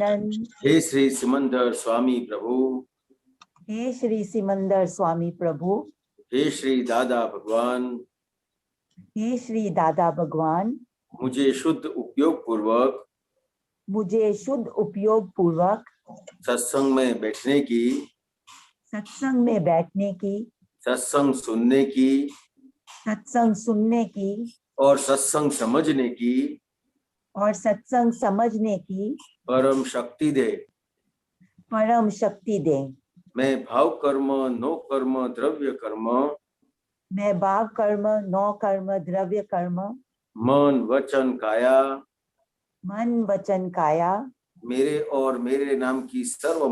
हे श्री सिमंदर स्वामी प्रभु, हे श्री सिमंदर स्वामी प्रभु, हे श्री दादा भगवान, हे श्री दादा भगवान, मुझे शुद्ध उपयोग पूर्वक सत्संग में बैठने की, सत्संग में बैठने की, सत्संग सुनने की और सत्संग समझने की परम शक्ति दे। मैं भाव कर्म नो कर्म द्रव्य कर्म, मैं भाव कर्म नो कर्म द्रव्य कर्म, मन वचन काया, मेरे और मेरे नाम की सर्व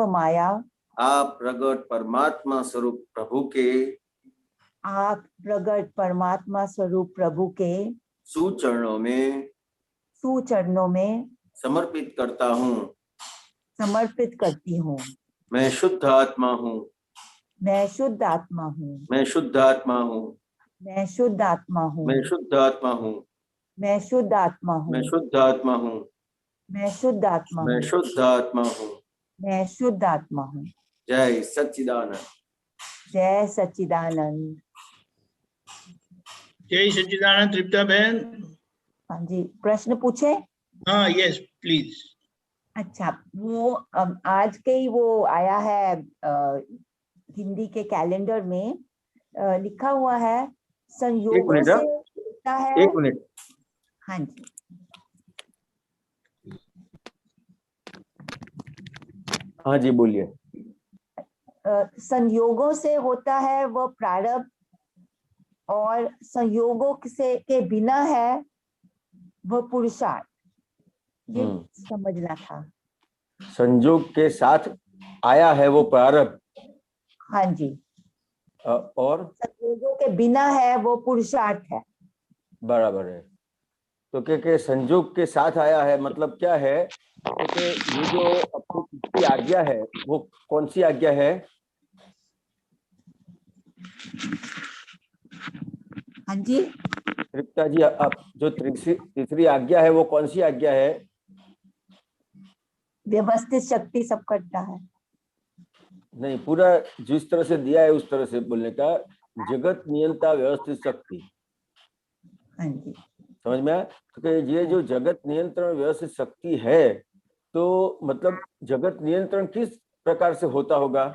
माया, आप प्रगट परमात्मा स्वरूप प्रभु के सुचरणों में समर्पित करती हूँ। मैं शुद्ध आत्मा हूँ। मैं शुद्ध आत्मा हूँ। मैं शुद्ध आत्मा हूँ। मैं शुद्ध आत्मा हूँ। मैं शुद्ध आत्मा हूँ। मैं शुद्ध आत्मा हूँ। मैं शुद्ध आत्मा हूँ। मैं शुद्ध आत्मा हूँ। मैं शुद्ध आत्मा हूँ। मैं शुद्ध आत्मा हूँ। जय सच्चिदानंद। जय सच्चिदानंद। जय सच्चिदानंद। तृप्ता बहन, हाँ जी, प्रश्न पूछे? हाँ, यस प्लीज। अच्छा, वो आज के ही वो आया है हिंदी के कैलेंडर में लिखा हुआ है, संयोगों से होता है। एक मिनट। हाँ जी, हाँ जी, बोलिए। संयोगों से होता है वह प्रारब्ध, और संयोगों के बिना है वह पुरुषार्थ। ये समझना था। संयोग के साथ आया है वो प्रारब्ध। हाँ जी। और संयोगों के बिना है वो पुरुषार्थ है। बराबर है। तो के संयोग के साथ आया है मतलब क्या है? तो ये जो अपनी तीसरी आज्ञा है वो कौन सी आज्ञा है? हाँ जी, तृप्ता जी, अब जो तीसरी आज्ञा है वो कौन सी आज्ञा है? व्यवस्थित शक्ति सब करता है। नहीं, पूरा जिस तरह से दिया है उस तरह से बोलने का। जगत नियंता व्यवस्थित शक्ति। हाँ जी, समझ में आया? तो ये जो जगत नियंत्रण व्यवस्थित शक्ति है, तो मतलब जगत नियंत्रण किस प्रकार से होता होगा?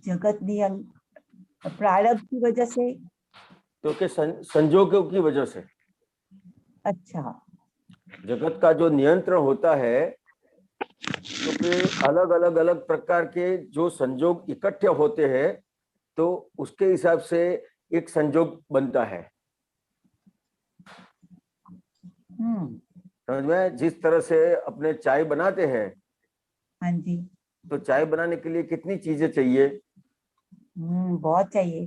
जगत नियंत्रण प्रारब्ध की वजह से, तो के संजोगों की वजह से। अच्छा, जगत का जो नियंत्रण होता है तो फिर अलग प्रकार के जो संजोग इकट्ठे होते हैं तो उसके हिसाब से एक संजोग बनता है। समझ में? जिस तरह से अपने चाय बनाते हैं, हाँ जी, तो चाय बनाने के लिए कितनी चीजें चाहिए? बहुत चाहिए।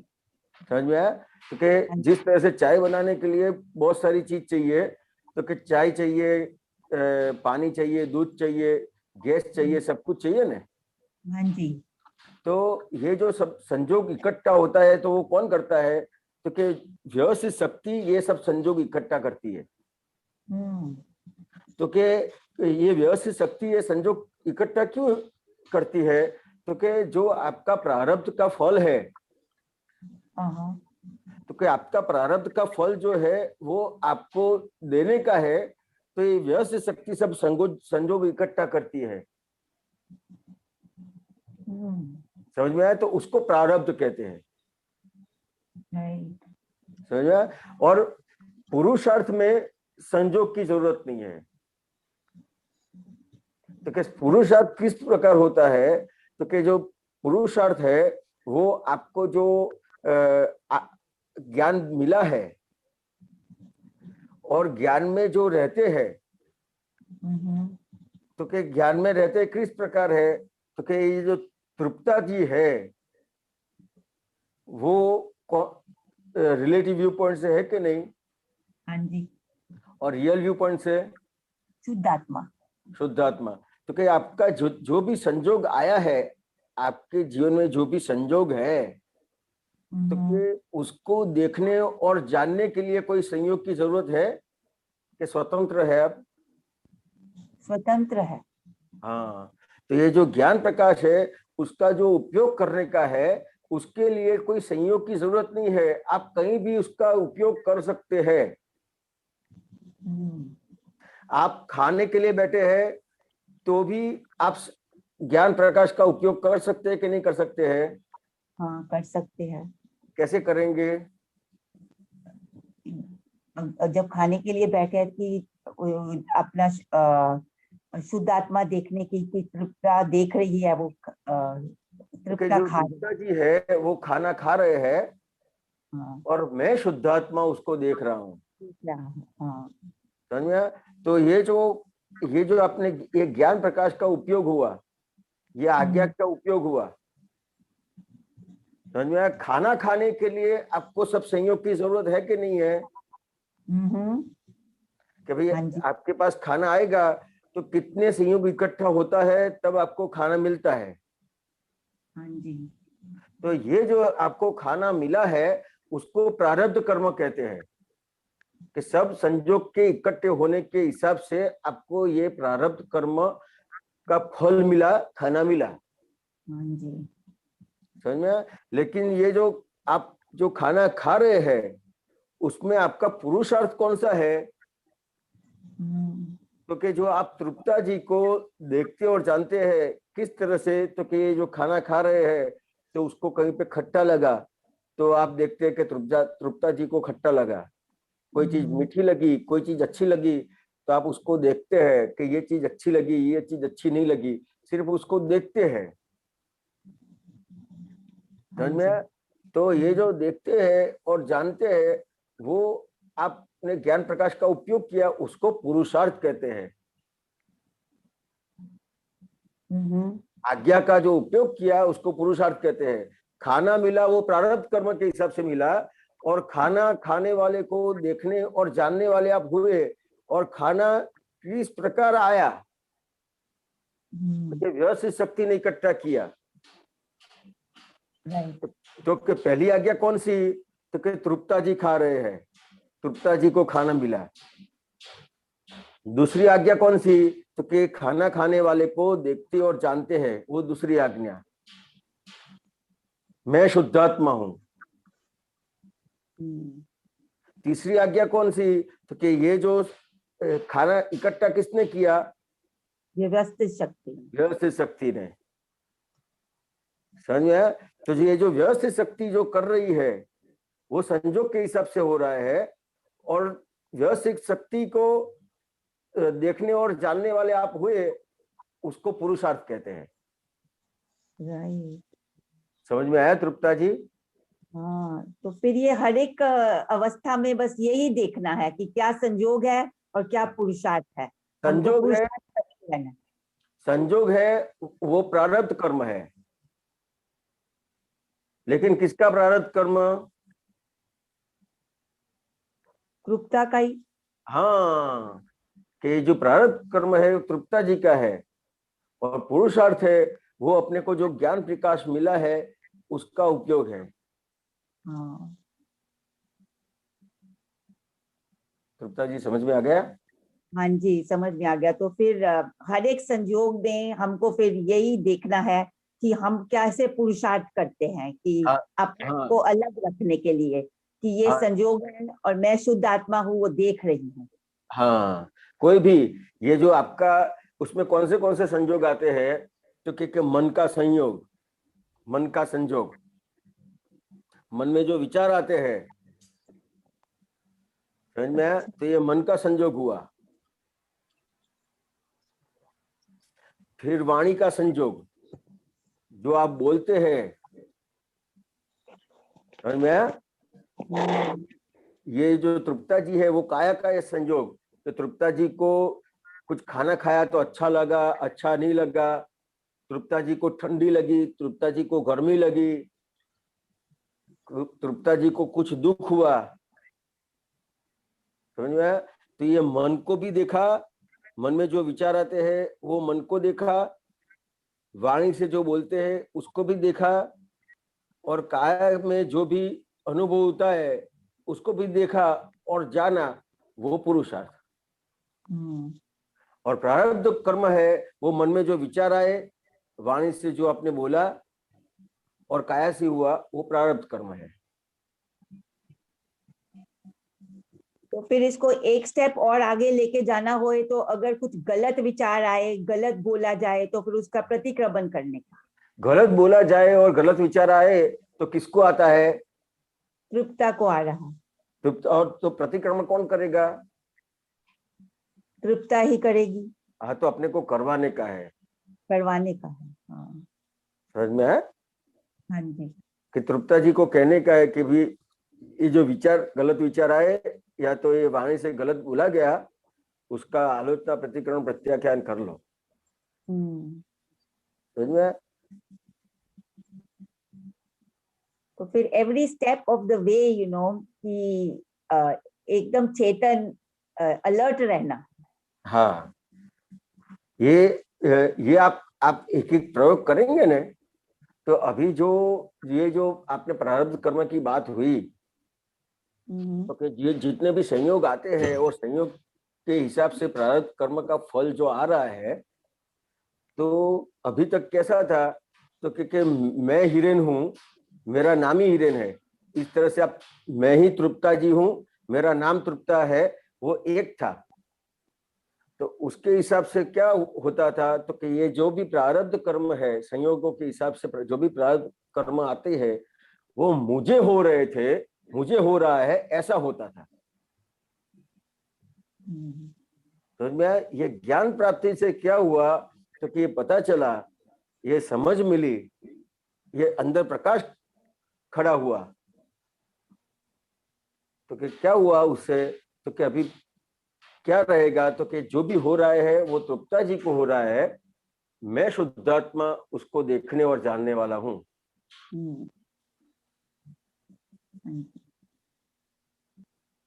समझ में आया? क्योंकि जिस तरह से चाय बनाने के लिए बहुत सारी चीज चाहिए, तो कि चाय चाहिए, पानी चाहिए, दूध चाहिए, गैस चाहिए, सब कुछ चाहिए ना। हाँ जी, तो ये जो सब संजोग इकट्ठा होता है तो वो कौन करता है? तो कि व्यवस्थित शक्ति ये सब संजोग इकट्ठा करती है। तो कि ये व्यवस्थित शक्ति ये संजोग इकट्ठा क्यों करती है? तो कि जो आपका प्रारब्ध का फल है, तो कि आपका प्रारब्ध का फल जो है वो आपको देने का है, तो ये व्यवस्थित शक्ति सब संजोग इकट्ठा करती है। समझ में आया? तो उसको प्रारब्ध कहते हैं। समझ में आया? और पुरुषार्थ में संजोग की जरूरत नहीं है। तो कि पुरुषार्थ किस प्रकार होता है? तो कि जो पुरुषार्थ है वो आपको जो ज्ञान मिला है और ज्ञान में जो रहते हैं, तो कि ज्ञान में रहते किस प्रकार है? तो कि ये जो तृप्ता जी है वो रिलेटिव व्यू पॉइंट से है कि नहीं? हाँ जी, और रियल व्यू पॉइंट से शुद्धात्मा। शुद्धात्मा। तो कि आपका जो भी संजोग आया है, आपके जीवन में जो भी संजोग है, तो कि उसको देखने और जानने के लिए कोई संयोग की जरूरत है कि स्वतंत्र है? अब स्वतंत्र है। हाँ, तो ये जो ज्ञान प्रकाश है उसका जो उपयोग करने का है, उसके लिए कोई संयोग की जरूरत नहीं है, आप कहीं भी उसका उपयोग कर सकते हैं। आप खाने के लिए बैठे हैं तो भी आप ज्ञान प्रकाश का उपयोग कर सकते हैं कि नहीं कर सकते हैं? हाँ, कर सकते हैं। कैसे करेंगे? जब खाने के लिए बैठे कि अपना शुद्ध आत्मा देखने की तृप्ता देख रही है, वो तृप्ता जो खा तृप्ता जी है वो खाना खा रहे हैं। हाँ। और मैं शुद्ध आत्मा उसको देख रहा हूँ। हाँ। समझ में आया? तो ये जो अपने ये ज्ञान प्रकाश का उपयोग हुआ, ये आज्ञा का उपयोग हुआ, समझ में आया? खाना खाने के लिए आपको सब संयोग की जरूरत है कि नहीं है? कि भाई आपके पास खाना आएगा तो कितने संयोग इकट्ठा होता है तब आपको खाना मिलता है। हाँ जी। तो ये जो आपको खाना मिला है उसको प्रारब्ध कर्म कहते हैं, कि सब संयोग के इकट्ठे होने के हिसाब से आपको ये प्रारब्ध कर्म का फल मिला, खाना मिला। हाँ जी। समझ में? लेकिन ये जो आप जो खाना खा रहे हैं उसमें आपका पुरुषार्थ कौन सा है? तो कि जो आप तृप्ता जी को देखते और जानते हैं किस तरह से, तो कि जो खाना खा रहे हैं तो उसको कहीं पे खट्टा लगा तो आप देखते हैं कि तृप्ता जी को खट्टा लगा, कोई चीज मीठी लगी, कोई चीज अच्छी लगी, तो आप उसको देखते हैं कि ये चीज अच्छी लगी, ये चीज अच्छी नहीं लगी, सिर्फ उसको देखते हैं। समझ में? तो ये जो देखते हैं और जानते हैं वो आपने ज्ञान प्रकाश का उपयोग किया, उसको पुरुषार्थ कहते हैं। आज्ञा का जो उपयोग किया उसको पुरुषार्थ कहते हैं। खाना मिला वो प्रारब्ध कर्म के हिसाब से मिला, और खाना खाने वाले को देखने और जानने वाले आप हुए, और खाना किस प्रकार आया, व्यवस्थित शक्ति ने इकट्ठा किया। तो पहली आज्ञा कौन सी? तो कि तृप्ता जी खा रहे हैं, तृप्ता जी को खाना मिला। दूसरी आज्ञा कौन सी? तो कि खाना खाने वाले को देखते और जानते हैं, वो दूसरी आज्ञा। मैं शुद्धात्मा हूं। तीसरी आज्ञा कौन सी? तो कि ये जो खाना इकट्ठा किसने किया? व्यवस्थित शक्ति। व्यवस्थित शक्ति ने। समझ में आया? तो ये जो व्यवस्थित शक्ति जो कर रही है वो संयोग के हिसाब से हो रहा है, और व्यवस्थित शक्ति को देखने और जानने वाले आप हुए, उसको पुरुषार्थ कहते हैं। समझ में आया तृप्ता जी? हाँ, तो फिर ये हर एक अवस्था में बस यही देखना है कि क्या संयोग है और क्या पुरुषार्थ है। संयोग है वो प्रारब्ध कर्म है, लेकिन किसका प्रारब्ध कर्म? तृप्ता का ही। हाँ, कि जो प्रारब्ध कर्म है तृप्ता जी का है, और पुरुषार्थ है वो अपने को जो ज्ञान प्रकाश मिला है उसका उपयोग है। हाँ। तृप्ता जी समझ में आ गया? हाँ जी, समझ में आ गया। तो फिर हर एक संयोग में हमको फिर यही देखना है कि हम कैसे पुरुषार्थ करते हैं कि अपने को अलग रखने के लिए कि ये संयोग है और मैं शुद्ध आत्मा हूँ, वो देख रही हूँ। हाँ, कोई भी ये जो आपका उसमें कौन से संयोग आते हैं? तो कि मन का संयोग, मन का संयोग, मन में जो विचार आते हैं, समझ में आया? तो ये मन का संयोग हुआ। फिर वाणी का संयोग, जो आप बोलते हैं, समझ में आया? ये जो तृप्ता जी है वो काया का ये संयोग, तो तृप्ता जी को कुछ खाना खाया तो अच्छा लगा, अच्छा नहीं लगा, तृप्ता जी को ठंडी लगी, तृप्ता जी को गर्मी लगी, तृप्ता जी को कुछ दुख हुआ, समझ में आया? तो ये मन को भी देखा, मन में जो विचार आते हैं वो मन को देखा, वाणी से जो बोलते हैं उसको भी देखा, और काया में जो भी अनुभव होता है उसको भी देखा और जाना, वो पुरुषार्थ। और प्रारब्ध कर्म है वो मन में जो विचार आए, वाणी से जो आपने बोला और काया से हुआ, वो प्रारब्ध कर्म है। तो फिर इसको एक स्टेप और आगे लेके जाना होए तो अगर कुछ गलत विचार आए, गलत बोला जाए, तो फिर उसका प्रतिक्रमण करने का। गलत बोला जाए और गलत विचार आए तो किसको आता है? तृप्ता को आ रहा। तृप्त, और तो प्रतिक्रमण कौन करेगा? तृप्ता ही करेगी। हाँ, तो अपने को करवाने का है, करवाने का है। हाँ, समझ में है? हाँ जी। कि तृप्ता जी को कहने का है कि भी ये जो विचार, गलत विचार आए या तो ये वाणी से गलत बोला गया, उसका आलोचना, प्रतिक्रमण, प्रत्याख्यान कर लो। समझ में? तो फिर every step of the way you know कि एकदम चेतन, अलर्ट रहना। हाँ, ये आप एक एक प्रयोग करेंगे ना, तो अभी जो ये जो आपने प्रारब्ध कर्म की बात हुई, तो कि ये जितने भी संयोग आते हैं और संयोग के हिसाब से प्रारब्ध कर्म का फल जो आ रहा है, तो अभी तक कैसा था? तो कि मैं हिरेन हूँ, मेरा नाम ही हिरेन है, इस तरह से आप, मैं ही तृप्ता जी हूँ, मेरा नाम तृप्ता है, वो एक था। तो उसके हिसाब से क्या होता था? तो कि ये जो भी प्रारब्ध कर्म है, संयोगों के हिसाब से जो भी प्रारब्ध कर्म आते हैं, वो मुझे हो रहे थे, मुझे हो रहा है, ऐसा होता था। तो मैं ये ज्ञान प्राप्ति से क्या हुआ? तो कि ये पता चला, ये समझ मिली, ये अंदर प्रकाश खड़ा हुआ। तो कि क्या हुआ उससे? तो कि अभी क्या रहेगा? तो कि जो भी हो रहा है वो तृप्ता जी को हो रहा है, मैं शुद्धात्मा उसको देखने और जानने वाला हूँ।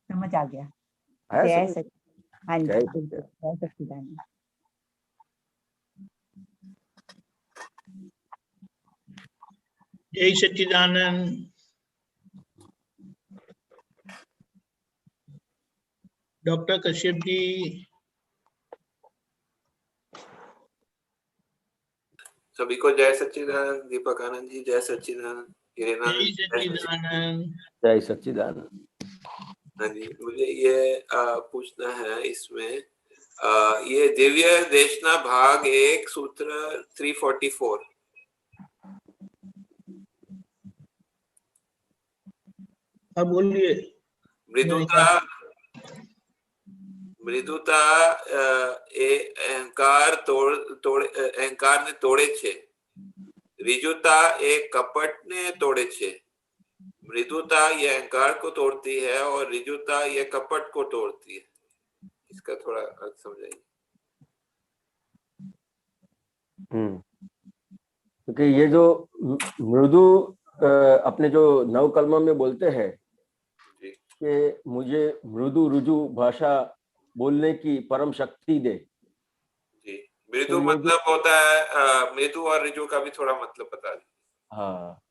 समझ आ गया। जय सच्चिदानंद। जय सच्चिदानंद। डॉक्टर कश्यप जी। सभी को जय सच्चिदानंद। दीपक आनंद जी जय सच्चिदानंद। जय सच्चिदानंद। हाँ जी, मुझे ये पूछना है इसमें, ये दिव्य देशना भाग 1 सूत्र 344। अब बोलिए। मृदुता એ અહંકારને તોડે છે, ऋजुता एक कपट ने तोड़े छे। मृदुता ये अहंकार को तोड़ती है और ऋजुता ये कपट को तोड़ती है। इसका थोड़ा अर्थ समझाइए। क्योंकि ये जो मृदु अपने जो नवकल्म में बोलते हैं कि मुझे मृदु रुजु भाषा बोलने की परम शक्ति दे। मृदु तो मतलब होता है, मृदु और ऋजु का भी थोड़ा मतलब बता दीजिए। हाँ,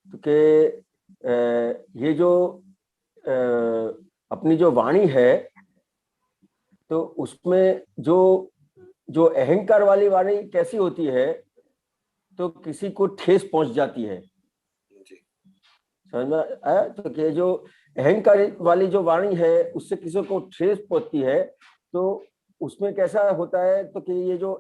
तो कि ये जो अपनी जो वाणी है, तो उसमें जो अहंकार वाली वाणी कैसी होती है? तो किसी को ठेस पहुंच जाती है। समझ में आया? तो कि जो अहंकार वाली जो वाणी है, उससे किसी को ठेस पहुंचती है, तो उसमें कैसा होता है? तो कि ये जो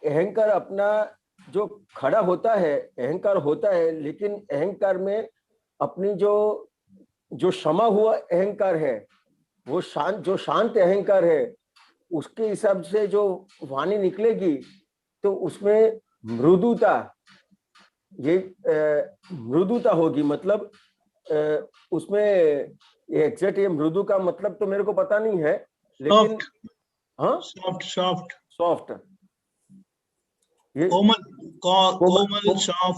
अहंकार अपना जो खड़ा होता है, अहंकार होता है, लेकिन अहंकार में अपनी जो क्षमा हुआ अहंकार है, वो शांत अहंकार है, उसके हिसाब से जो वाणी निकलेगी, तो उसमें मृदुता, ये मृदुता होगी। मतलब उसमें एग्जैक्ट ये मृदु का मतलब तो मेरे को पता नहीं है, लेकिन हाँ, सॉफ्ट, ये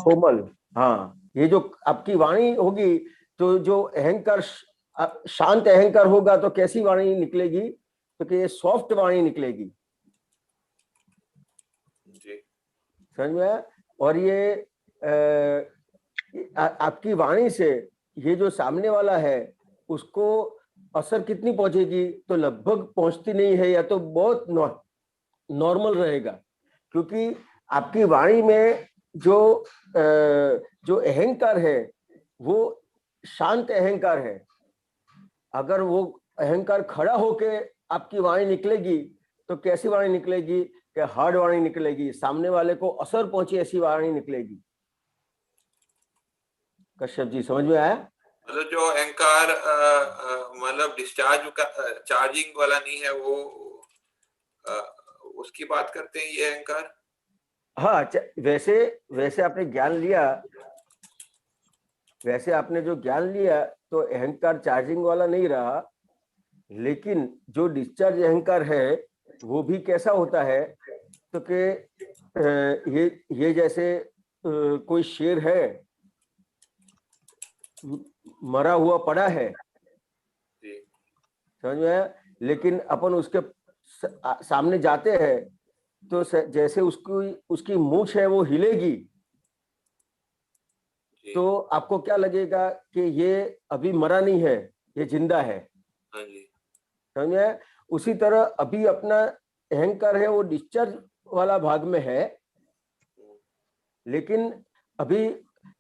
कोमल। हाँ, ये जो आपकी वाणी होगी, तो जो अहंकार, शांत अहंकार होगा, तो कैसी वाणी निकलेगी? तो कि ये सॉफ्ट वाणी निकलेगी। समझ में आया? और ये आपकी वाणी से ये जो सामने वाला है उसको असर कितनी पहुंचेगी, तो लगभग पहुंचती नहीं है या तो बहुत नॉर्मल रहेगा, क्योंकि आपकी वाणी में जो अहंकार है वो शांत अहंकार है। अगर वो अहंकार खड़ा होके आपकी वाणी निकलेगी तो कैसी वाणी निकलेगी, कि हार्ड वाणी निकलेगी, सामने वाले को असर पहुंचे ऐसी वाणी निकलेगी। कश्यप जी समझ में आया? मतलब जो अहंकार मतलब डिस्चार्ज का चार्जिंग वाला नहीं है, वो उसकी बात करते हैं ये अहंकार। हाँ, वैसे आपने ज्ञान लिया, वैसे आपने जो ज्ञान लिया तो अहंकार चार्जिंग वाला नहीं रहा, लेकिन जो डिस्चार्ज अहंकार है वो भी कैसा होता है, तो कि ये जैसे कोई शेर है, मरा हुआ पड़ा है, समझ में आया, लेकिन अपन उसके सामने जाते हैं तो जैसे उसकी मूंछ है वो हिलेगी, तो आपको क्या लगेगा कि ये अभी मरा नहीं है, ये जिंदा है। समझ में आया? उसी तरह अभी अपना अहंकार है वो डिस्चार्ज वाला भाग में है, लेकिन अभी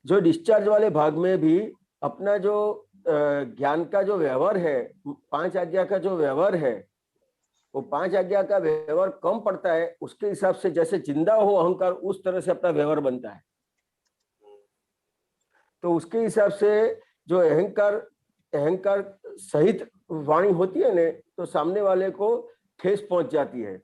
जो डिस्चार्ज वाले भाग में भी अपना जो ज्ञान का जो व्यवहार है, 5 आज्ञा का जो व्यवहार है, वो 5 आज्ञा का व्यवहार कम पड़ता है, उसके हिसाब से जैसे जिंदा हो अहंकार उस तरह से अपना व्यवहार बनता है। तो उसके हिसाब से जो अहंकार सहित वाणी होती है ना, तो सामने वाले को ठेस पहुंच जाती है।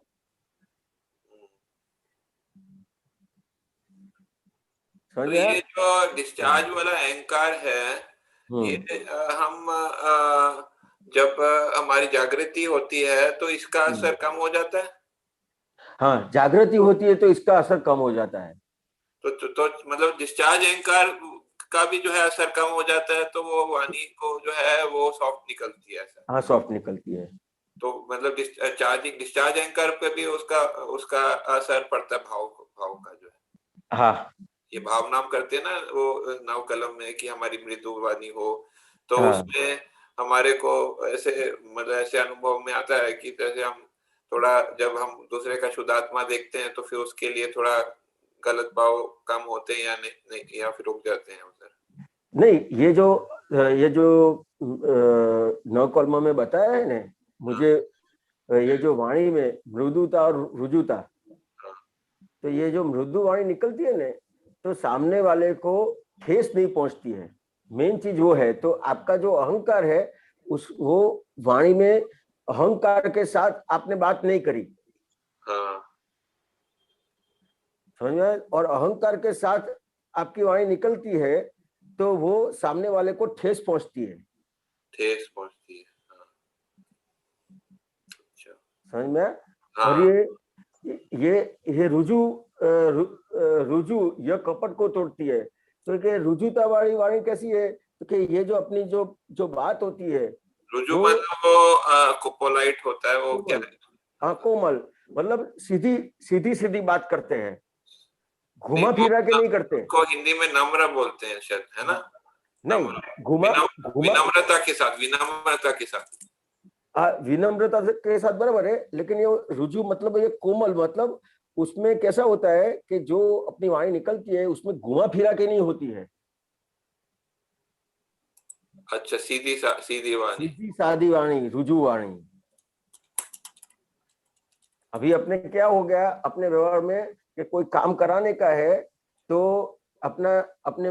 ये जो डिस्चार्ज वाला अहंकार है, ये हम जब हमारी जागृति होती है तो इसका असर कम हो जाता है। हाँ, जागृति होती है तो इसका असर कम हो जाता है। तो मतलब डिस्चार्ज अहंकार का भी जो है असर कम हो जाता है, तो वो वाणी को जो है वो सॉफ्ट निकलती है। हाँ, सॉफ्ट निकलती है। तो मतलब डिस्चार्ज एंकर पे भी उसका असर पड़ता है, भाव का जो है। हाँ, ये भाव नाम करते हैं ना वो नव कलम में, कि हमारी मृदु वाणी हो, तो हाँ, उसमें हमारे को ऐसे मतलब ऐसे अनुभव में आता है कि जैसे हम थोड़ा जब हम दूसरे का शुद्धात्मा देखते हैं तो फिर उसके लिए थोड़ा गलत भाव कम होते हैं या नहीं या फिर रुक जाते हैं उधर। नहीं, ये जो नव कलम में बताया है ना मुझे, ये जो वाणी में मृदुता और रुजुता, तो ये जो मृदु वाणी निकलती है ना, तो सामने वाले को ठेस नहीं पहुंचती है। मेन चीज वो है। तो आपका जो अहंकार है वो वाणी में अहंकार के साथ आपने बात नहीं करी, समझ में? और अहंकार के साथ आपकी वाणी निकलती है तो वो सामने वाले को ठेस पहुंचती है। अच्छा, समझ में? और ये रुजु यह कपट को तोड़ती है। तो कि रुजुता वाली वाणी कैसी है, तो कि ये जो अपनी जो बात होती है, रुजु मतलब वो पोलाइट होता है, वो क्या है? हाँ, कोमल, मतलब सीधी बात करते हैं, घुमा फिरा के नहीं करते। को हिंदी में नम्र बोलते हैं शायद, है ना? नहीं, विनम्रता के साथ विनम्रता के साथ बराबर है, लेकिन ये रुजु मतलब ये कोमल, मतलब उसमें कैसा होता है कि जो अपनी वाणी निकलती है उसमें घुमा फिरा के नहीं होती है। अच्छा, सीधी वाणी, सीधी सादी वाणी, रुजु वाणी। अभी अपने क्या हो गया, अपने व्यवहार में कि कोई काम कराने का है तो अपने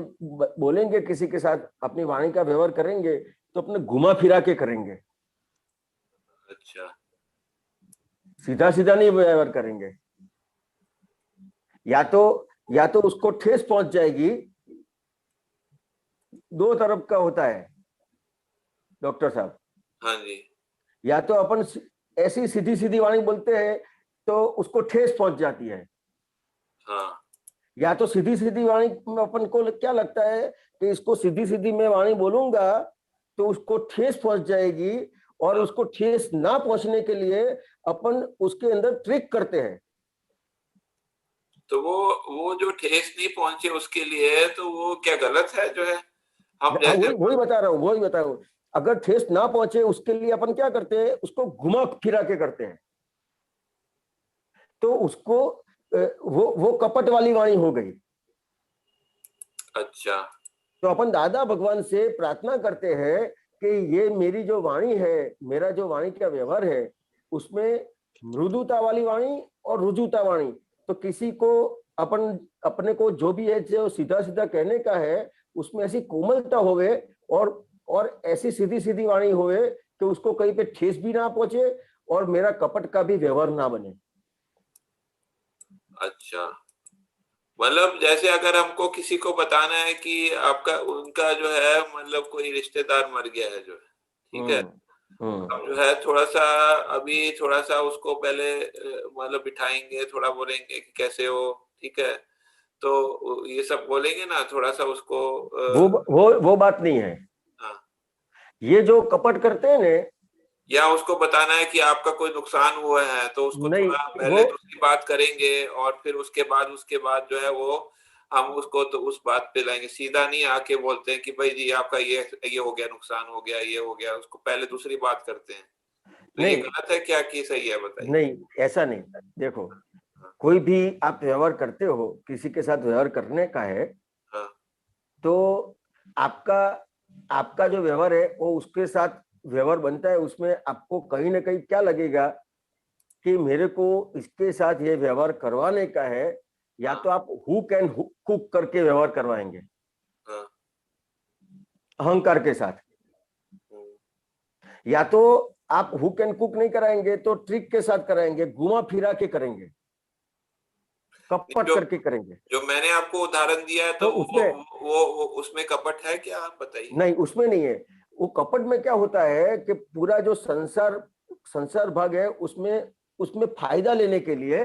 बोलेंगे किसी के साथ, अपनी वाणी का व्यवहार करेंगे तो अपने घुमा फिरा के करेंगे। अच्छा, सीधा नहीं व्यवहार करेंगे, या तो उसको ठेस पहुंच जाएगी। दो तरफ का होता है डॉक्टर साहब। हाँ जी। या तो अपन ऐसी सीधी वाणी बोलते हैं तो उसको ठेस पहुंच जाती है। हाँ। या तो सीधी वाणी में अपन को क्या लगता है कि इसको सीधी मैं वाणी बोलूंगा तो उसको ठेस पहुंच जाएगी, और उसको ठेस ना पहुंचने के लिए अपन उसके अंदर ट्रिक करते हैं। तो वो जो ठेस नहीं पहुंचे उसके लिए, तो वो क्या गलत है जो है? हम जैसे वही बता रहा हूँ। अगर ठेस ना पहुंचे उसके लिए अपन क्या करते हैं, उसको घुमा फिरा के करते हैं, तो उसको वो कपट वाली वाणी हो गई। अच्छा, तो अपन दादा भगवान से प्रार्थना करते हैं कि ये मेरी जो वाणी है, मेरा जो वाणी का व्यवहार है, उसमें मृदुता वाली वाणी और रुजुता वाणी, तो किसी को अपन अपने को जो भी है जो सीधा सीधा कहने का है, उसमें ऐसी कोमलता होवे और ऐसी सीधी सीधी वाणी होवे कि उसको कहीं पे ठेस भी ना पहुंचे और मेरा कपट का भी व्यवहार ना बने। अच्छा, मतलब जैसे अगर हमको किसी को बताना है कि आपका उनका जो है मतलब कोई रिश्तेदार मर गया है जो है, ठीक है, हम जो है थोड़ा सा अभी थोड़ा सा उसको पहले मतलब बिठाएंगे, थोड़ा बोलेंगे कि कैसे हो, ठीक है, तो ये सब बोलेंगे ना, थोड़ा सा उसको वो बात नहीं है। हाँ। ये जो कपट करते हैं ना, या उसको बताना है कि आपका कोई नुकसान हुआ है, तो उसको नहीं, थोड़ा पहले दूसरी बात करेंगे और फिर उसके बाद जो है वो हम उसको तो उस बात पे लाएंगे। सीधा नहीं आके बोलते हैं कि भाई जी आपका ये हो गया, नुकसान हो गया, ये हो गया, उसको पहले दूसरी बात करते हैं। तो ये गलत है क्या कि सही है, बताइए? नहीं, ऐसा नहीं। देखो, कोई भी आप व्यवहार करते हो, किसी के साथ व्यवहार करने का है, तो आपका जो व्यवहार है वो उसके साथ व्यवहार बनता है। उसमें आपको कहीं ना कहीं क्या लगेगा कि मेरे को इसके साथ ये व्यवहार करवाने का है, या तो आप हुक एंड कुक करके व्यवहार करवाएंगे अहंकार के साथ, या तो आप हुक एंड कुक नहीं कराएंगे तो ट्रिक के साथ कराएंगे, घुमा फिरा के करेंगे, कपट करके करेंगे। जो मैंने आपको उदाहरण दिया है, तो वो उसमें कपट है क्या, आप बताइए? नहीं, उसमें नहीं है। वो कपट में क्या होता है कि पूरा जो संसार भाग है, उसमें फायदा लेने के लिए,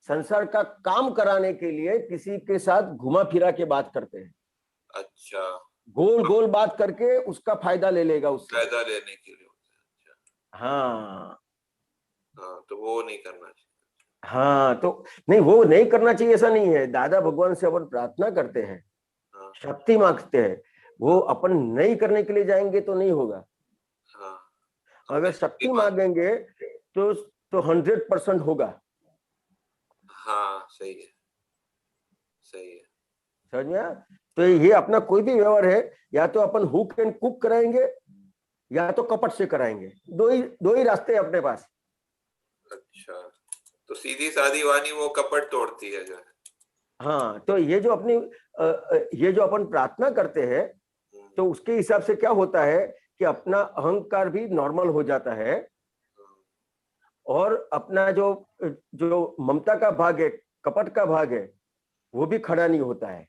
संसार का काम कराने के लिए किसी के साथ घुमा फिरा के बात करते हैं। अच्छा, गोल बात करके उसका फायदा ले लेगा, उससे फायदा लेने के लिए। अच्छा, हाँ, तो वो नहीं करना चाहिए। हाँ, तो नहीं, वो नहीं करना चाहिए ऐसा नहीं है। दादा भगवान से अपन प्रार्थना करते हैं, शक्ति मांगते हैं, वो अपन नहीं करने के लिए जाएंगे तो नहीं होगा। अगर शक्ति मांगेंगे तो 100% होगा। हाँ, सही है, समझ में आया? तो ये अपना कोई भी व्यवहार है, या तो अपन हुक एंड कुक कराएंगे या तो कपट से कराएंगे। दो ही रास्ते हैं अपने पास। अच्छा, तो सीधी सादी वाणी वो कपट तोड़ती है जो है। हाँ, तो ये जो अपन प्रार्थना करते हैं, तो उसके हिसाब से क्या होता है कि अपना अहंकार भी नॉर्मल हो जाता है, और अपना जो ममता का भाग है, कपट का भाग है, वो भी खड़ा नहीं होता है।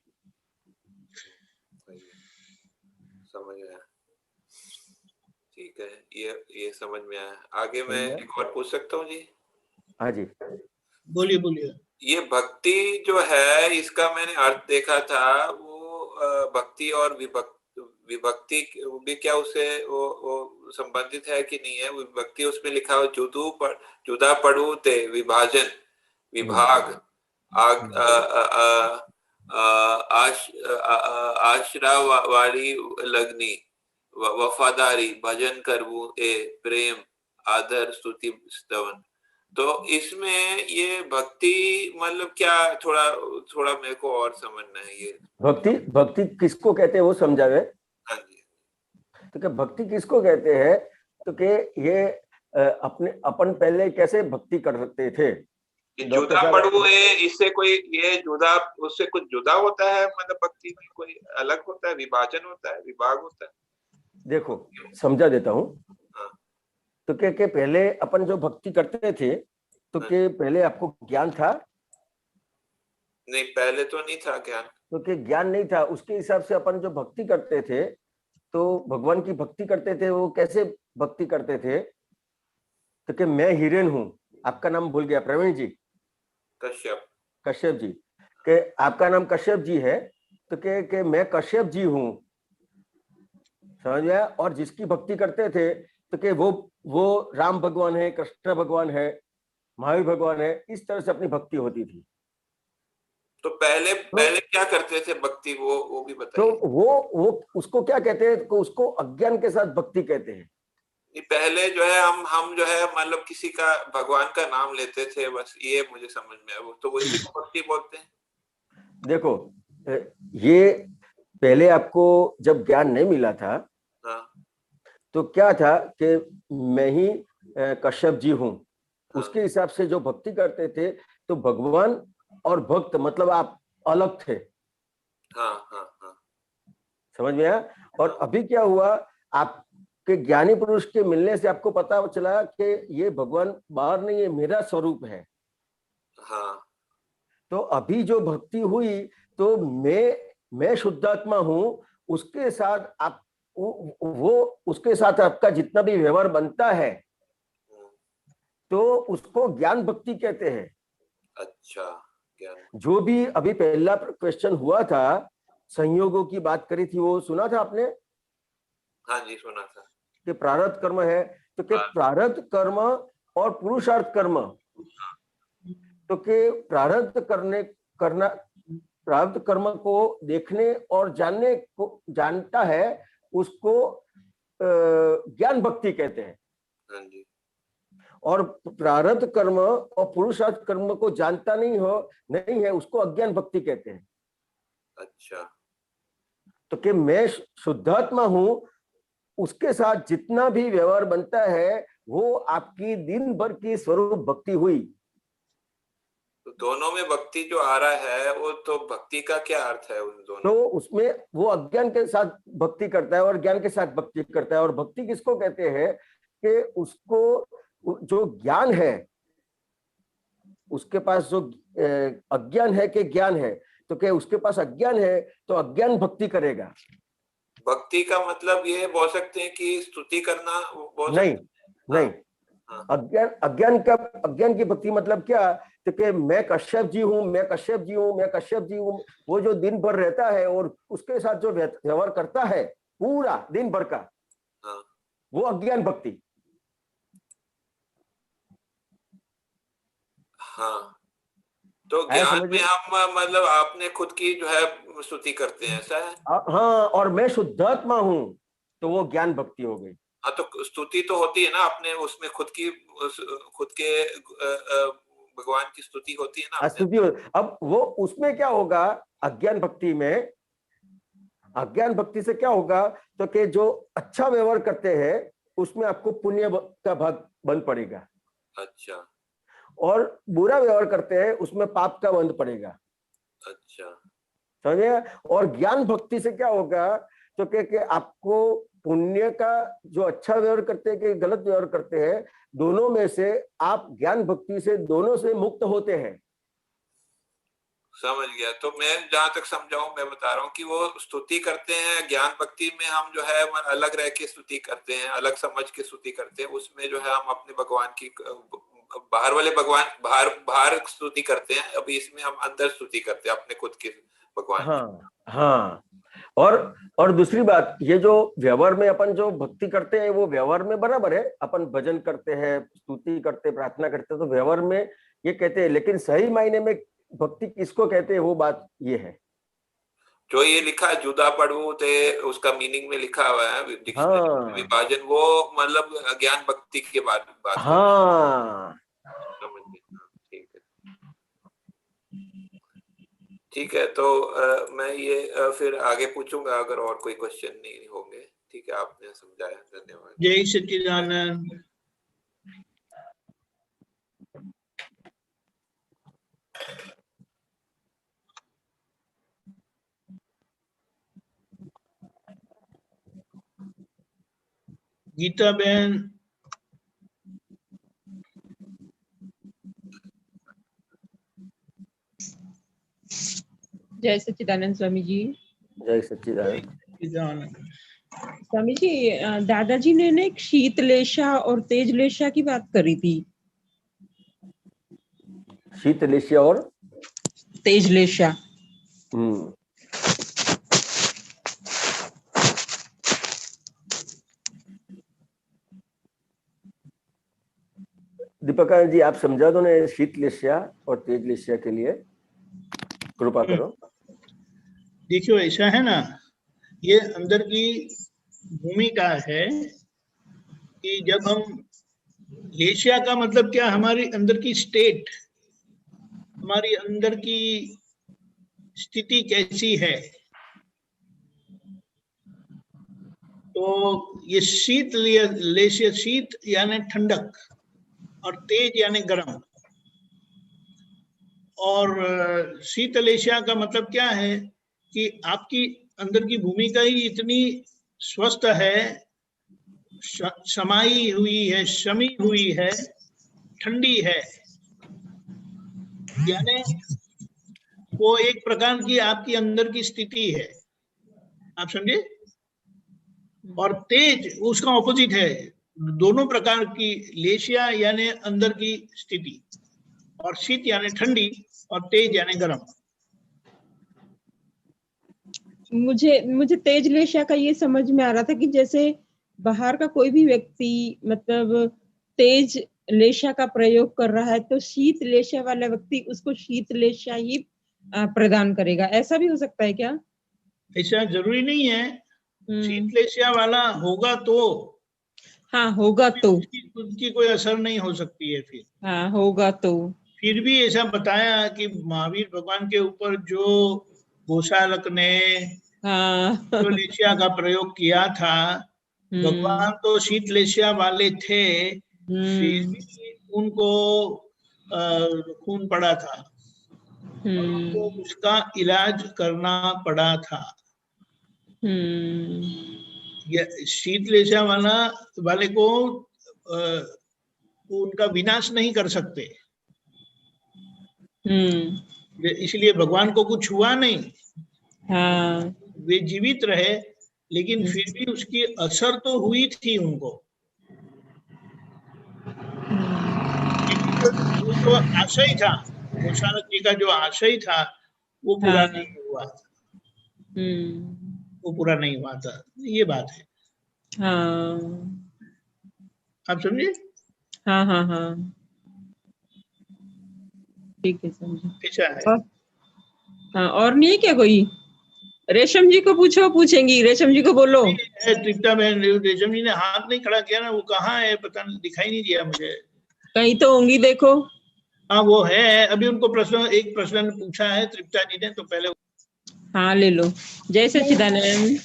समझ आया, ठीक है, ये समझ में आया। आगे मैं एक और पूछ सकता हूँ जी? हाँ जी, बोलिए। ये भक्ति जो है, इसका मैंने अर्थ देखा था, वो भक्ति और विभक्ति भी क्या उससे वो संबंधित है कि नहीं है? विभक्ति उसमें लिखा हो जुदा पड़ू ते विभाजन विभाग आश्रा वाली लगनी वफादारी भजन करवू ए प्रेम आदर स्तुति स्तवन। तो इसमें ये भक्ति मतलब क्या, थोड़ा मेरे को और समझना है। ये भक्ति किसको कहते हैं वो समझावे। हाँ जी, तो क्या भक्ति किसको कहते हैं? तो कि ये अपन पहले कैसे भक्ति करते थे? जुदा पड़ू है, इससे कोई ये जुदा, उससे कुछ जुदा होता है? मतलब भक्ति में कोई अलग होता है, विभाजन होता है, विभाग होता है? देखो, समझा देता हूँ। तो क्या पहले अपन जो भक्ति करते थे, तो क्या पहले आपको ज्ञान था? नहीं, पहले तो नहीं था ज्ञान। तो क्या ज्ञान नहीं था, उसके हिसाब से अपन जो भक्ति करते थे, तो भगवान की भक्ति करते थे, वो कैसे भक्ति करते थे? तो क्या मैं हिरेन हूँ, आपका नाम भूल गया, प्रवीण जी, कश्यप जी, के आपका नाम कश्यप जी है, तो के मैं कश्यप जी हूँ, समझ गया? और जिसकी भक्ति करते थे, तो के वो राम भगवान है, कृष्ण भगवान है, महावीर भगवान है, इस तरह से अपनी भक्ति होती थी। तो पहले क्या करते थे भक्ति, वो भी बताइए। तो वो उसको क्या कहते हैं, उसको अज्ञान के साथ भक्ति कहते हैं। पहले जो है हम जो है मतलब किसी का भगवान का नाम लेते थे, बस ये मुझे समझ में आया, तो वो इसी को भक्ति बोलते हैं। देखो ये पहले आपको जब ज्ञान नहीं मिला था, हाँ। तो क्या था कि मैं ही कश्यप जी हूं, उसके हिसाब से जो भक्ति करते थे, तो भगवान और भक्त मतलब आप अलग थे। हाँ हाँ हाँ, समझ में आया। और अभी क्या हुआ, आपके ज्ञानी पुरुष के मिलने से आपको पता चला कि ये भगवान बाहर नहीं, ये मेरा स्वरूप है। हाँ। तो अभी जो भक्ति हुई, तो मैं शुद्धात्मा हूं, उसके साथ आप वो उसके साथ आपका जितना भी व्यवहार बनता है, तो उसको ज्ञान भक्ति कहते हैं। अच्छा, ज्ञान। जो भी अभी पहला क्वेश्चन हुआ था, संयोगों की बात करी थी, वो सुना था आपने? हाँ जी, सुना था। कि प्रारब्ध कर्म है, तो कि प्रारब्ध कर्म और पुरुषार्थ कर्म, तो कि प्रारब्ध कर्म को देखने और जानने को जानता है, उसको ज्ञान भक्ति कहते हैं। हाँ जी। और प्रारब्ध कर्म और पुरुषार्थ कर्म को जानता नहीं है, उसको अज्ञान भक्ति कहते हैं। अच्छा। तो कि मैं शुद्धात्मा हूं, उसके साथ जितना भी व्यवहार बनता है, वो आपकी दिन भर की स्वरूप भक्ति हुई। तो दोनों में भक्ति जो आ रहा है, वो तो भक्ति का क्या अर्थ है उन दोनों? तो उसमें वो अज्ञान के साथ भक्ति करता है और ज्ञान के साथ भक्ति करता है। और भक्ति किसको कहते हैं कि उसको जो ज्ञान है, उसके पास जो अज्ञान है कि ज्ञान है, तो क्या उसके पास अज्ञान है तो अज्ञान भक्ति करेगा। भक्ति का मतलब ये बोल सकते हैं कि स्तुति करना नहीं। अज्ञान की भक्ति मतलब क्या, तो कि मैं कश्यप जी हूं, वो जो दिन भर रहता है और उसके साथ जो व्यवहार करता है पूरा दिन भर का, वो अज्ञान भक्ति। हाँ, तो ज्ञान में हम मतलब आपने खुद की जो है स्तुति करते हैं, ऐसा है? हाँ, और मैं शुद्धात्मा हूं, तो वो ज्ञान भक्ति हो गई। हाँ, तो स्तुति तो होती है ना, अपने उसमें खुद के भगवान की स्तुति होती है ना स्तुति। अब वो उसमें क्या होगा, अज्ञान भक्ति से क्या होगा, तो कि जो अच्छा व्यवहार करते हैं उसमें आपको पुण्य का भाग बन पड़ेगा। अच्छा। और बुरा व्यवहार करते हैं उसमें पाप का बंध पड़ेगा। अच्छा, समझे। और ज्ञान भक्ति से क्या होगा, तो कि आपको पुण्य का, जो अच्छा व्यवहार करते हैं कि गलत व्यवहार करते हैं, दोनों में से आप ज्ञान भक्ति से दोनों से मुक्त होते हैं। समझ गया। तो मैं जहां तक समझाऊं, मैं बता रहा हूँ कि वो स्तुति करते हैं ज्ञान भक्ति में, हम जो है अलग रह के स्तुति करते हैं, अलग समझ के स्तुति करते हैं। उसमें जो है हम अपने भगवान की बाहर वाले भगवान बाहर स्तुति करते हैं, अभी इसमें हम अंदर स्तुति करते हैं अपने खुद के भगवान। हाँ। और दूसरी बात, ये जो व्यवहार में अपन जो भक्ति करते हैं, वो व्यवहार में बराबर है, अपन भजन करते हैं, स्तुति करते, प्रार्थना करते हैं, तो व्यवहार में ये कहते हैं। लेकिन सही मायने में भक्ति किसको कहते हैं, वो बात ये है। जो ये लिखा है जुदा पढ़ू थे, उसका मीनिंग में लिखा हुआ है विभाजन, वो मतलब ज्ञान भक्ति के बात हाँ। समझ गए। ठीक है। तो मैं ये फिर आगे पूछूंगा अगर और कोई क्वेश्चन नहीं होंगे। ठीक है, आपने समझाया, धन्यवाद। जय सच्चिदानंद। गीता बहन। जय सच्चिदानंद स्वामी जी। जय सच्चिदानंद। स्वामी जी, दादाजी ने एक शीतलेशा और तेजलेशा की बात करी थी। शीतलेशा और तेजलेशा। दीपकानंद जी, आप समझा दो ना शीतलेशा और तेजलेशा के लिए। कृपा करो। देखियो ऐसा है ना, ये अंदर की भूमिका है कि जब हम लेशिया का मतलब क्या, हमारी अंदर की स्टेट, हमारी अंदर की स्थिति कैसी है। तो ये शीत लेशिया, शीत यानी ठंडक और तेज यानी गर्म। और शीत लेशिया का मतलब क्या है कि आपकी अंदर की भूमिका ही इतनी स्वस्थ है, समाई हुई है, शमी हुई है, ठंडी है, यानी वो एक प्रकार की आपकी अंदर की स्थिति है, आप समझे। और तेज उसका ऑपोजिट है, दोनों प्रकार की, लेशिया यानी अंदर की स्थिति, और शीत यानी ठंडी, और तेज यानी गर्म। मुझे तेज लेशिया का ये समझ में आ रहा था कि जैसे बाहर का कोई भी व्यक्ति मतलब तेज लेशिया का प्रयोग कर रहा है तो शीत लेशिया वाला व्यक्ति उसको शीत लेशिया ही प्रदान करेगा, ऐसा भी हो सकता है क्या? ऐसा जरूरी नहीं है, शीत लेशिया वाला होगा तो, हाँ होगा तो उसकी कोई असर नहीं हो सकती है फिर। हाँ होगा तो फिर भी ऐसा बताया कि महावीर भगवान के ऊपर जो गोशालक ने जो लेशिया का प्रयोग किया था, भगवान तो शीत लेशिया वाले थे, फिर भी उनको खून पड़ा था, उनको उसका इलाज करना पड़ा था। शीत लेशिया वाले को उनका विनाश नहीं कर सकते, इसलिए भगवान को कुछ हुआ नहीं। हाँ। वे जीवित रहे, लेकिन फिर भी उसकी असर तो हुई थी उनको। वो जो आशय था, गोशालक जी का जो आशय था वो पूरा नहीं हुआ था, वो पूरा नहीं हुआ था, ये बात है। हाँ आप समझे? हाँ हाँ हाँ ठीक है, समझे। ऐसा है। हाँ, और नहीं है क्या कोई? रेशम जी को पूछो, पूछेंगी, रेशम जी को बोलो। तृप्ता बहन, रेशम जी ने हाथ नहीं खड़ा किया ना, वो कहाँ है पता नहीं, दिखाई नहीं दिया मुझे। कहीं तो होंगी, देखो। हाँ वो है, अभी उनको एक प्रश्न पूछा है तृप्ता जी ने, तो पहले हाँ ले लो। जय सच्चिदानंद।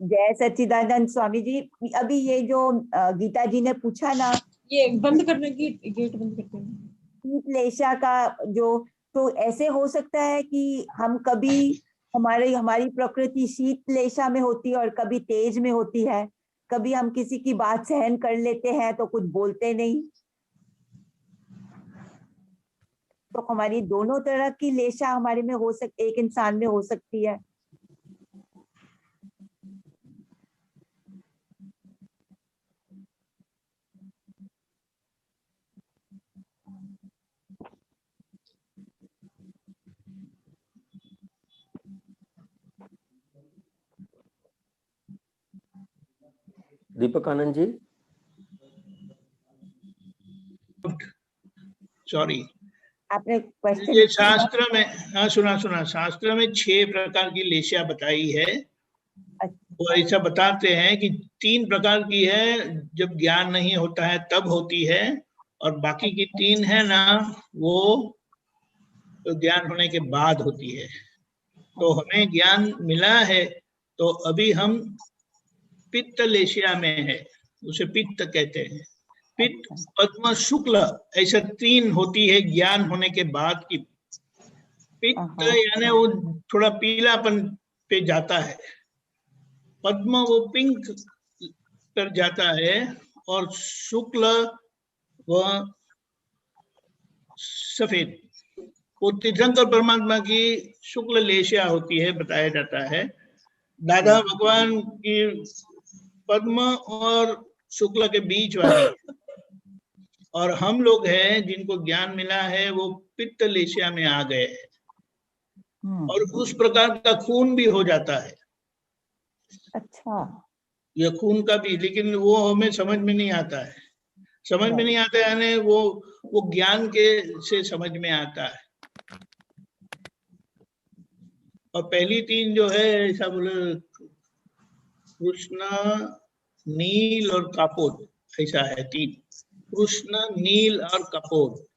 जय सच्चिदानंद स्वामी जी। अभी ये जो गीता जी ने पूछा ना, ये बंद करने की, गेट बंद करते हैं। शीत लेशा का जो, तो ऐसे हो सकता है कि हम कभी हमारी प्रकृति शीत लेशा में होती है और कभी तेज में होती है, कभी हम किसी की बात सहन कर लेते हैं तो कुछ बोलते नहीं, तो हमारी दोनों तरह की लेशा हमारे में हो सकती, एक इंसान में हो सकती है। दीपक आनंद जी, सॉरी, आपने क्वेश्चन ये शास्त्र में, हाँ सुना, शास्त्र में 6 प्रकार की लेशिया बताई है। वो ऐसा बताते हैं कि 3 प्रकार की है जब ज्ञान नहीं होता है तब होती है, और बाकी की 3 है ना वो तो ज्ञान होने के बाद होती है। तो हमें ज्ञान मिला है तो अभी हम पित्त लेशिया में है, उसे पित्त कहते हैं। पित्त, पद्म, शुक्ल, ऐसा 3 होती है ज्ञान होने के बाद की। पित्त यानी वो थोड़ा पीलापन पे जाता है, पद्म वो पिंक पर जाता है, और शुक्ल वह सफेद, वो तीर्थंकर परमात्मा की शुक्ल लेशिया होती है, बताया जाता है। दादा भगवान की पद्म और शुक्ल के बीच वाली, और हम लोग हैं जिनको ज्ञान मिला है वो पित्त लेशिया में आ गए हैं, और उस प्रकार का खून भी हो जाता है। अच्छा, यह खून का भी, लेकिन वो हमें समझ में नहीं आता है, समझ में नहीं आता है, यानी वो ज्ञान के से समझ में आता है। और पहली तीन जो है ऐसा बोले कृष्ण, नील और कपोत, ऐसा है तीन। कृष्ण, नील और कपोत।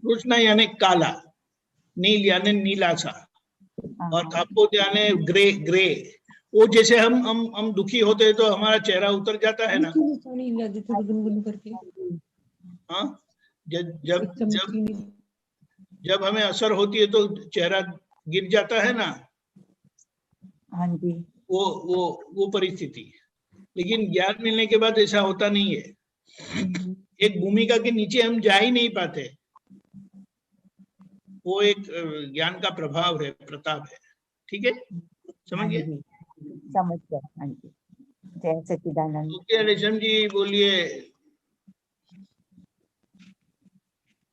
कृष्ण यानी काला, नील यानी नीला सा, और कपोत यानी ग्रे ग्रे। वो जैसे हम दुखी होते हैं तो हमारा चेहरा उतर जाता है ना। हाँ, जब जब जब जब हमें असर होती है तो चेहरा गिर जाता है ना। हाँ जी। वो परिस्थिति। लेकिन ज्ञान मिलने के बाद ऐसा होता नहीं है। एक भूमिका के नीचे हम जा ही नहीं पाते। वो एक ज्ञान का प्रभाव है, प्रताप है। ठीक है, समझ गए? समझ गए। हाँ जी, जय सच्चिदानंद। ओके, रेशम जी बोलिए।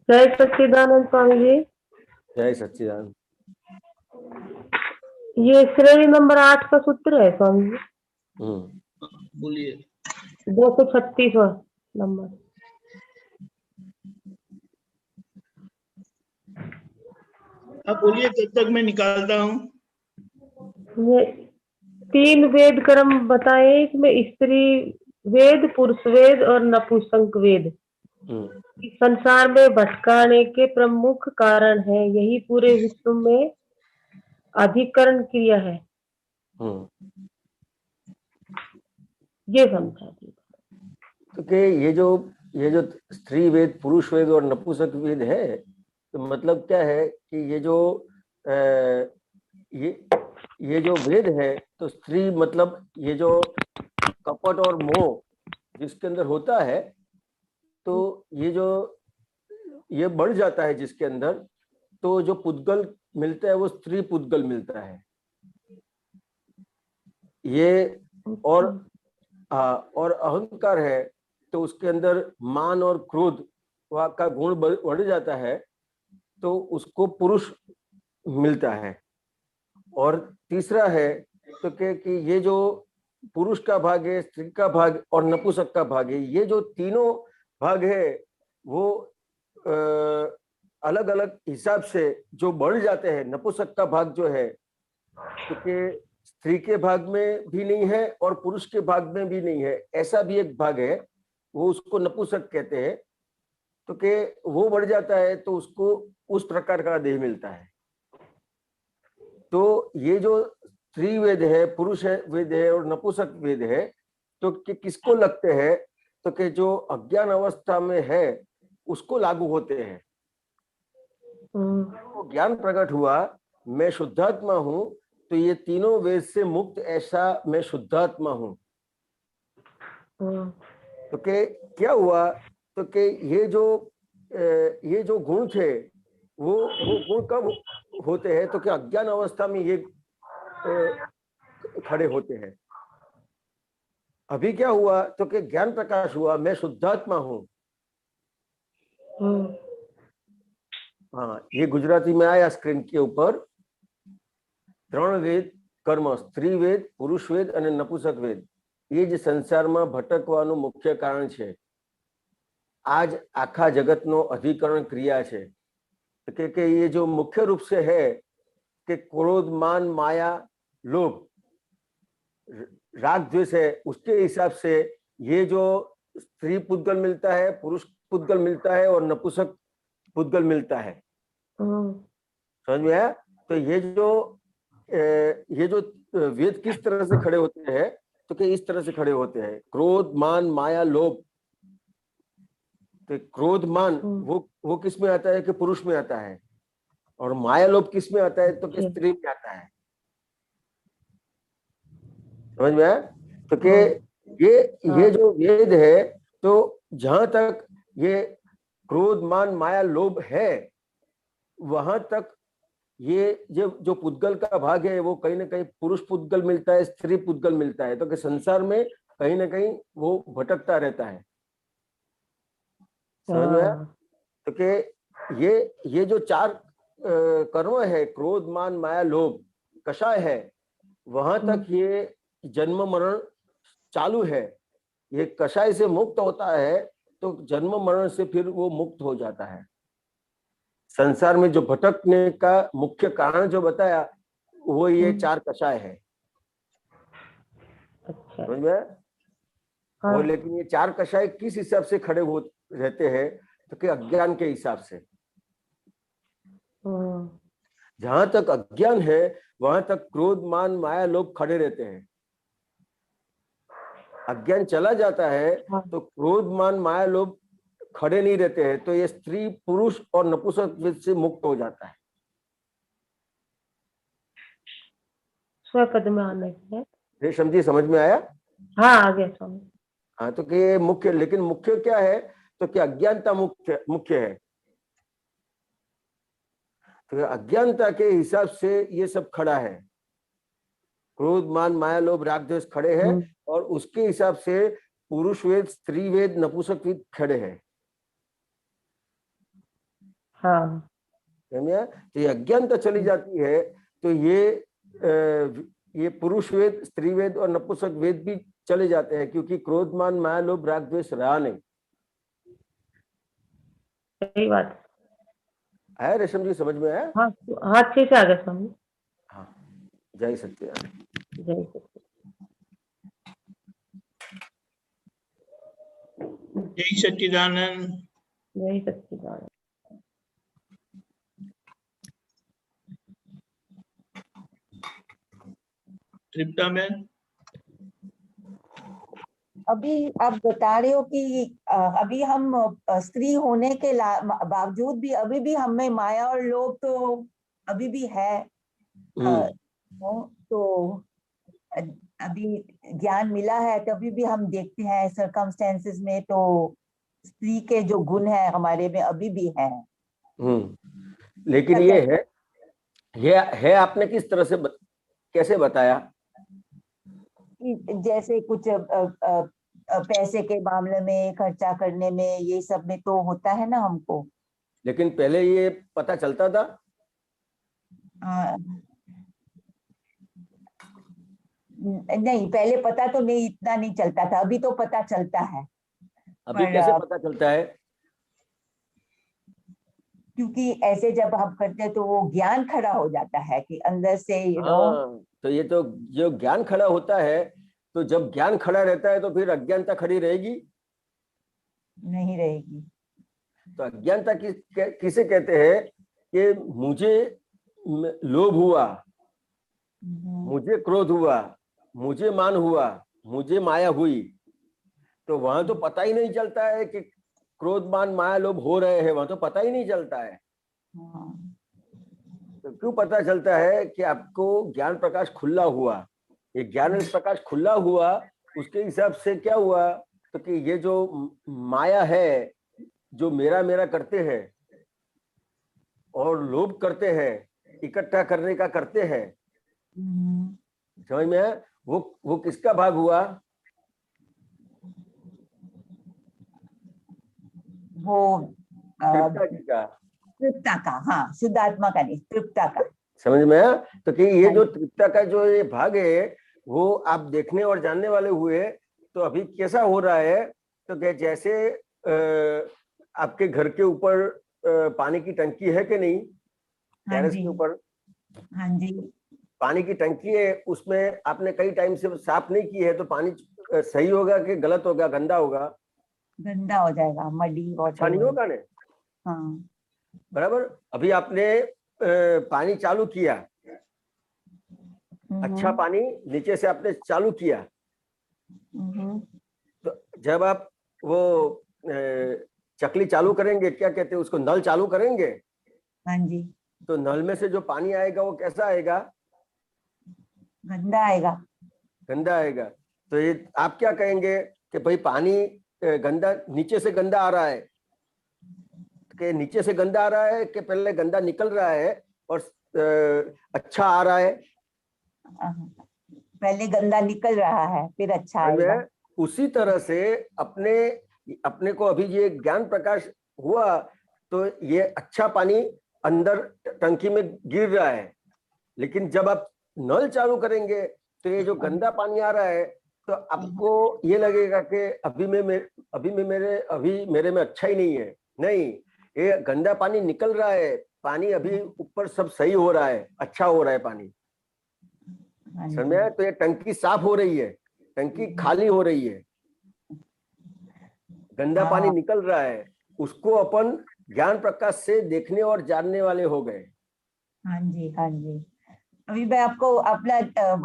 जय सच्चिदानंद स्वामी जी। जय सच्चिदानंद। ये श्रेणी नंबर 8 का सूत्र है स्वामी जी। बोलिए। 236वां नंबर। आप बोलिए, तब तक मैं निकालता हूँ। ये 3 वेद कर्म बताए, इसमें स्त्री वेद, पुरुष वेद और नपुंसक वेद संसार में भटकाने के प्रमुख कारण है। यही पूरे विश्व में अधिकरण क्रिया है। ये समझा दी। तो कि ये जो स्त्री वेद, पुरुष वेद और नपुंसक वेद है, तो मतलब क्या है कि ये जो वेद है, तो स्त्री मतलब ये जो कपट और मोह जिसके अंदर होता है, तो ये बढ़ जाता है जिसके अंदर, तो जो पुद्गल मिलता है वो स्त्री पुद्गल मिलता है। ये और अहंकार है, तो उसके अंदर मान और क्रोध का गुण बढ़ जाता है, तो उसको पुरुष मिलता है। और तीसरा है तो कि ये जो पुरुष का भाग है, स्त्री का भाग और नपुंसक का भाग है, ये जो तीनों भाग है वो अलग अलग हिसाब से जो बढ़ जाते हैं। नपुंसक का भाग जो है, क्योंकि स्त्री के भाग में भी नहीं है और पुरुष के भाग में भी नहीं है, ऐसा भी एक भाग है, वो उसको नपुंसक कहते हैं। तो कि वो बढ़ जाता है तो उसको उस प्रकार का देह मिलता है। तो ये जो स्त्री वेद है, पुरुष वेद है और नपुंसक वेद है, तो कि किसको लगते हैं? तो कि जो अज्ञान अवस्था में है उसको लागू होते हैं। तो ज्ञान प्रकट हुआ, मैं शुद्धात्मा हूं, तो ये तीनों वेद से मुक्त ऐसा मैं शुद्धात्मा हूं। तो कि क्या हुआ? तो कि ये जो गुण थे वो गुण कब होते हैं? तो कि अज्ञान अवस्था में ये खड़े होते हैं। अभी क्या हुआ? तो कि ज्ञान प्रकाश हुआ, मैं शुद्धात्मा हूं। हाँ, ये गुजराती में आया स्क्रीन के ऊपर। 3 वेद कर्म, स्त्री वेद, पुरुष वेद और नपुंसक वेद, ये જ સંસારમાં ભટકવાનું મુખ્ય કારણ છે। आज आखा जगतનો अधिकरण क्रिया છે कि ये जो मुख्य रूप से है कि क्रोध, मान, माया, लोभ, राग, द्वेष है, उसके हिसाब से ये जो स्त्री पुद्गल मिलता है, पुरुष पुद्गल मिलता है और नपुंसक पुद्गल मिलता है। समझ में आया? तो ये जो वेद किस तरह से खड़े होते हैं? तो कि इस तरह से खड़े होते हैं। क्रोध, मान, माया, लोभ। तो क्रोध, मान वो किस में आता है? कि पुरुष में आता है। और माया, लोभ किस में आता है? तो कि स्त्री में आता है। समझ में आया? तो कि ये जो वेद है, तो जहां तक ये क्रोध, मान, माया, लोभ है, वहां तक ये जो पुद्गल का भाग है वो कहीं ना कहीं पुरुष पुद्गल मिलता है, स्त्री पुद्गल मिलता है। तो कि संसार में कहीं ना कहीं वो भटकता रहता है। समझ में आया? तो कि ये जो 4 कर्म है, क्रोध, मान, माया, लोभ, कषाय है, वहां तक ये जन्म मरण चालू है। ये कषाय से मुक्त होता है तो जन्म मरण से फिर वो मुक्त हो जाता है। संसार में जो भटकने का मुख्य कारण जो बताया वो ये 4 कषाय है। अच्छा। समझ में? हाँ। और लेकिन ये 4 कषाय किस हिसाब से खड़े हो रहते हैं? तो कि अज्ञान के हिसाब से। जहां तक अज्ञान है वहां तक क्रोध, मान, माया, लोभ खड़े रहते हैं। अज्ञान चला जाता है तो क्रोध, मान, माया, लोभ खड़े नहीं रहते हैं। तो ये स्त्री, पुरुष और नपुंसक से मुक्त हो जाता है। स्वपद में आने से। रेशम जी समझ में आया? हाँ, आ गया समझ। हाँ, तो कि मुख्य, लेकिन मुख्य क्या है? तो कि अज्ञानता मुख्य है। तो अज्ञानता के हिसाब से ये सब खड़ा है। क्रोध, मान, माया, लोभ, राग, द्वेष खड़े हैं और उसके हिसाब से पुरुष वेद, स्त्री वेद, नपुंसक वेद खड़े हैं। हाँ। तो ये अज्ञानता चली जाती है तो ये पुरुष वेद, स्त्री वेद और नपुंसक वेद भी चले जाते हैं, क्योंकि क्रोध, मान, माया, लोभ, राग, द्वेष रहा नहीं। सही बात है रेशम जी, समझ में आया? हाँ, अच्छे से आ गया समझ। हाँ, जय सच्चिदानंद। जय सच्चिदानंद। जय सच्चिदानंद। तृप्ता मैम, अभी आप बता रहे हो कि अभी हम स्त्री होने के बावजूद भी अभी भी हमें माया और लोभ तो अभी भी है। तो अभी ज्ञान मिला है तभी भी हम देखते हैं सर्कमस्टेंसेस में, तो स्त्री के जो गुण है हमारे में अभी भी है। लेकिन ये है आपने किस तरह से कैसे बताया? जैसे कुछ पैसे के मामले में, खर्चा करने में, ये सब में तो होता है ना हमको। लेकिन पहले ये पता चलता था? नहीं, पहले पता तो नहीं, इतना नहीं चलता था। अभी तो पता चलता है। अभी कैसे पता चलता है? क्योंकि ऐसे जब हम करते हैं तो वो ज्ञान खड़ा हो जाता है कि अंदर से तो ये तो जो ज्ञान खड़ा होता है, तो जब ज्ञान खड़ा रहता है तो फिर अज्ञानता खड़ी रहेगी? नहीं रहेगी। तो अज्ञानता किसे कहते हैं? कि मुझे लोभ हुआ, मुझे क्रोध हुआ, मुझे मान हुआ, मुझे माया हुई, तो वहां तो पता ही नहीं चलता है कि क्रोध, मान, माया, लोभ हो रहे हैं। वहां तो पता ही नहीं चलता है। तो क्यों पता चलता है? कि आपको ज्ञान प्रकाश खुला हुआ। ये ज्ञान प्रकाश खुला हुआ, उसके हिसाब से क्या हुआ? तो कि ये जो माया है, जो मेरा मेरा करते हैं और लोभ करते हैं, इकट्ठा करने का करते हैं, समझ में? वो किसका भाग हुआ? वो तृप्ता का। हाँ, शुद्धात्मा का नहीं, तृप्ता का। समझ में आया? तो कि ये जो तृप्ता का जो ये भाग है वो आप देखने और जानने वाले हुए। तो अभी कैसा हो रहा है? तो जैसे आपके घर के ऊपर पानी की टंकी है कि नहीं? टेरेस के ऊपर। हाँ जी। पानी की टंकी है, उसमें आपने कई टाइम से साफ नहीं की है, तो पानी सही होगा कि गलत होगा, गंदा होगा? गंदा हो जाएगा, मडी वाटर। अच्छा नहीं होगा ने? हाँ, बराबर। अभी आपने पानी चालू किया, अच्छा पानी नीचे से आपने चालू किया, तो जब आप वो चकली चालू करेंगे, क्या कहते हैं उसको, नल चालू करेंगे। हाँ जी। तो नल में से जो पानी आएगा वो कैसा आएगा? गंदा आएगा। गंदा आएगा। तो ये आप क्या कहेंगे कि भाई पानी गंदा, नीचे से गंदा आ रहा है, कि नीचे से गंदा आ रहा है कि पहले गंदा निकल रहा है और अच्छा आ रहा है? पहले गंदा निकल रहा है फिर अच्छा आएगा। उसी तरह से अपने को अभी ये ज्ञान प्रकाश हुआ तो ये अच्छा पानी अंदर टंकी में गिर रहा है, लेकिन जब आप नल चालू करेंगे तो ये जो गंदा पानी आ रहा है तो आपको ये लगेगा कि अभी मेरे में अच्छा ही नहीं है। नहीं, ये गंदा पानी निकल रहा है, पानी अभी ऊपर सब सही हो रहा है, अच्छा हो रहा है पानी, समझे? तो ये टंकी साफ हो रही है, टंकी खाली हो रही है, गंदा पानी निकल रहा है, उसको अपन ज्ञान प्रकाश से देखने और जानने वाले हो गए। हाँ जी, हाँ जी। अभी मैं आपको अपना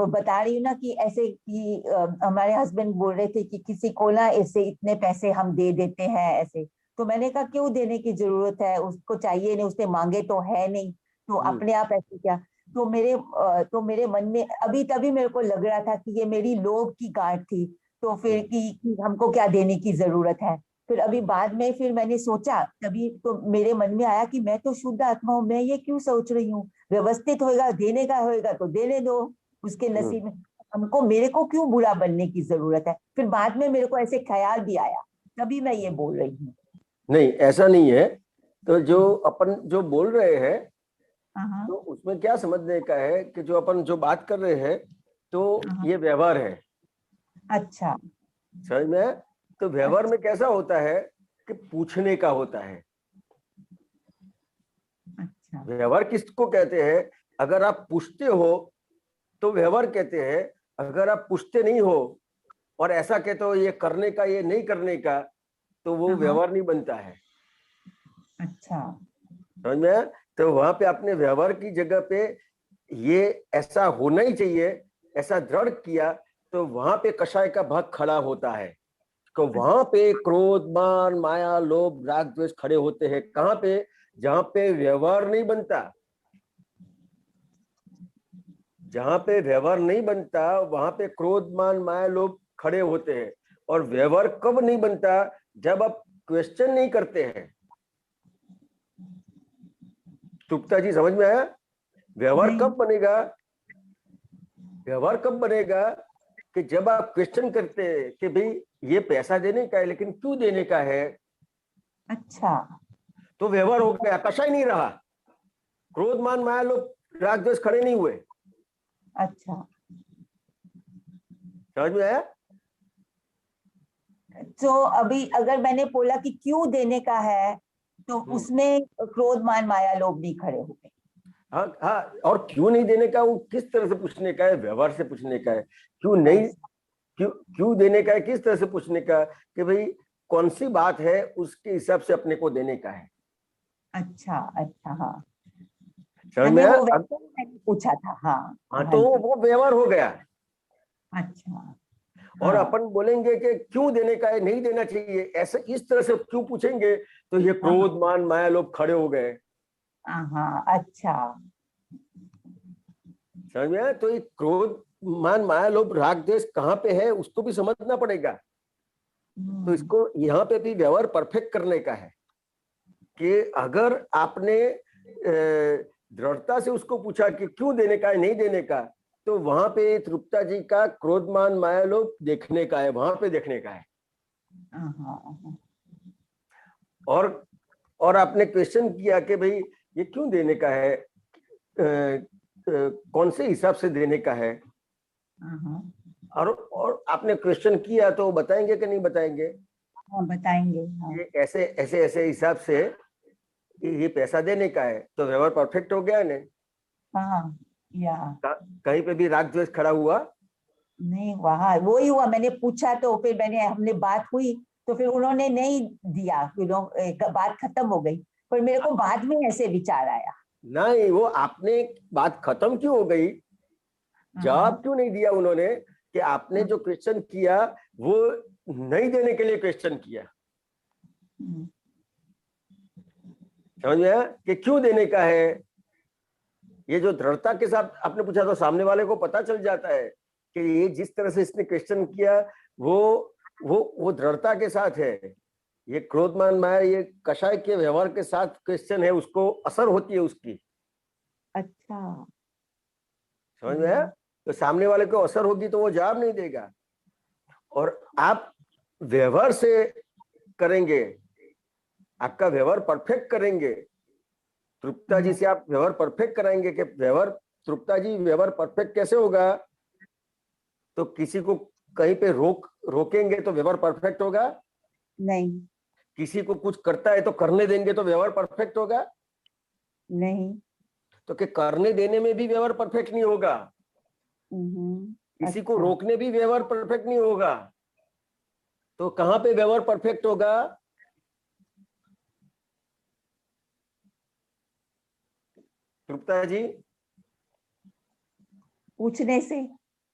बता रही हूँ ना कि ऐसे कि हमारे हस्बैंड बोल रहे थे कि किसी को ना ऐसे इतने पैसे हम दे देते हैं ऐसे, तो मैंने कहा क्यों देने की जरूरत है, उसको चाहिए नहीं, उसने मांगे तो है नहीं, तो अपने आप ऐसे क्या। तो मेरे मन में अभी तभी मेरे को लग रहा था कि ये मेरी लोभ की गांठ थी, तो फिर कि हमको क्या देने की जरूरत है। फिर अभी बाद में फिर मैंने सोचा, तभी तो मेरे मन में आया कि मैं तो शुद्ध आत्मा हूँ, मैं ये क्यों सोच रही हूँ, व्यवस्थित होएगा, देने का होएगा तो देने दो, उसके नसीब में, हमको मेरे को क्यों बुरा बनने की जरूरत है। फिर बाद में मेरे को ऐसे ख्याल भी आया, तभी मैं ये बोल रही हूँ। नहीं, ऐसा नहीं है। तो जो अपन जो बोल रहे हैं तो उसमें क्या समझने का है कि जो अपन जो बात कर रहे हैं तो ये व्यवहार है। अच्छा, समझ में? तो व्यवहार में कैसा होता है कि पूछने का होता है। अच्छा, व्यवहार किसको कहते हैं? अगर आप पूछते हो तो व्यवहार कहते हैं, अगर आप पूछते नहीं हो और ऐसा कहते हो ये करने का ये नहीं करने का, तो वो व्यवहार नहीं बनता है। अच्छा, समझ में? तो वहां पे आपने व्यवहार की जगह पे ये ऐसा होना ही चाहिए, ऐसा दृढ़ किया, तो वहां पे कषाय का भाग खड़ा होता है। तो वहां पे क्रोध, मान, माया, लोभ, राग, द्वेष खड़े होते हैं। कहाँ पे? जहां पे व्यवहार नहीं बनता। जहां पे व्यवहार नहीं बनता वहां पे क्रोध, मान, माया, लोभ खड़े होते हैं। और व्यवहार कब नहीं बनता? जब आप क्वेश्चन नहीं करते हैं। तुप्ता जी समझ में आया? व्यवहार कब बनेगा? व्यवहार कब बनेगा कि जब आप क्वेश्चन करते हैं कि भाई ये पैसा देने का है, लेकिन क्यों देने का है? अच्छा, तो व्यवहार हो गया, कषाय नहीं रहा, क्रोध, मान, माया, लोभ, राग, द्वेष खड़े नहीं हुए। अच्छा, समझ में आया? तो अभी अगर मैंने बोला कि क्यों देने का है, तो उसमें क्रोध, मान, माया, लोभ नहीं खड़े हो गए। हाँ हाँ, और क्यों नहीं देने का वो किस तरह से पूछने का है? व्यवहार से पूछने का है। क्यों नहीं, क्यों देने का है किस तरह से पूछने का, कि भाई कौन सी बात है उसके हिसाब से अपने को देने का है। अच्छा, अच्छा, हाँ, समझ में आया? मैंने पूछा था। हाँ, तो वो व्यवहार हो गया। अच्छा, और अपन बोलेंगे कि क्यों देने का है, नहीं देना चाहिए, ऐसे इस तरह से क्यों पूछेंगे, तो ये क्रोध, मान, माया, लोभ खड़े हो गए। हाँ, अच्छा, समझ में आया? तो ये क्रोध, मान, माया, लोभ, राग, द्वेष कहाँ पे है उसको भी समझना पड़ेगा। तो इसको यहाँ पे भी व्यवहार परफेक्ट करने का है कि अगर आपने दृढ़ता से उसको पूछा कि क्यों देने का है, नहीं देने का, तो वहां पे तृप्ता जी का क्रोध, मान, माया, लोभ देखने का है, वहां पे देखने का है। और आपने क्वेश्चन किया कि भाई ये क्यों देने का है, कौन से हिसाब से देने का है, और आपने क्वेश्चन किया तो बताएंगे कि नहीं बताएंगे? हाँ, बताएंगे। ये ऐसे ऐसे ऐसे हिसाब से ये पैसा देने का है, तो व्यवहार परफेक्ट हो गया ने? कहीं पे भी राग द्वेष खड़ा हुआ नहीं? वहाँ वो ही हुआ, मैंने पूछा तो फिर हमने बात हुई तो फिर उन्होंने नहीं दिया, बात खत्म हो गई। पर मेरे को बाद में ऐसे विचार आया, नहीं, वो आपने बात खत्म क्यों हो गई, जवाब क्यों नहीं दिया उन्होंने, कि आपने जो क्वेश्चन किया वो नहीं देने के लिए क्वेश्चन किया। समझ में आया कि क्यों देने का है? ये जो दृढ़ता के साथ आपने पूछा तो सामने वाले को पता चल जाता है कि ये जिस तरह से इसने क्वेश्चन किया वो दृढ़ता के साथ है। ये क्रोध, मान, माया, ये कषाय के व्यवहार के साथ क्वेश्चन है, उसको असर होती है उसकी। अच्छा, समझ में आया? तो सामने वाले को असर होगी तो वो जवाब नहीं देगा। और आप व्यवहार से करेंगे, आपका व्यवहार परफेक्ट करेंगे, तृप्ता जी से आप व्यवहार परफेक्ट कराएंगे कि व्यवहार, तृप्ता जी व्यवहार परफेक्ट कैसे होगा? तो किसी को कहीं पे रोकेंगे तो व्यवहार परफेक्ट होगा नहीं। किसी को कुछ करता है तो करने देंगे तो व्यवहार परफेक्ट होगा? नहीं। तो कि करने देने में भी व्यवहार परफेक्ट नहीं होगा, किसी को रोकने भी व्यवहार परफेक्ट नहीं होगा, तो कहां पे व्यवहार परफेक्ट होगा? तृप्ता जी? पूछने से।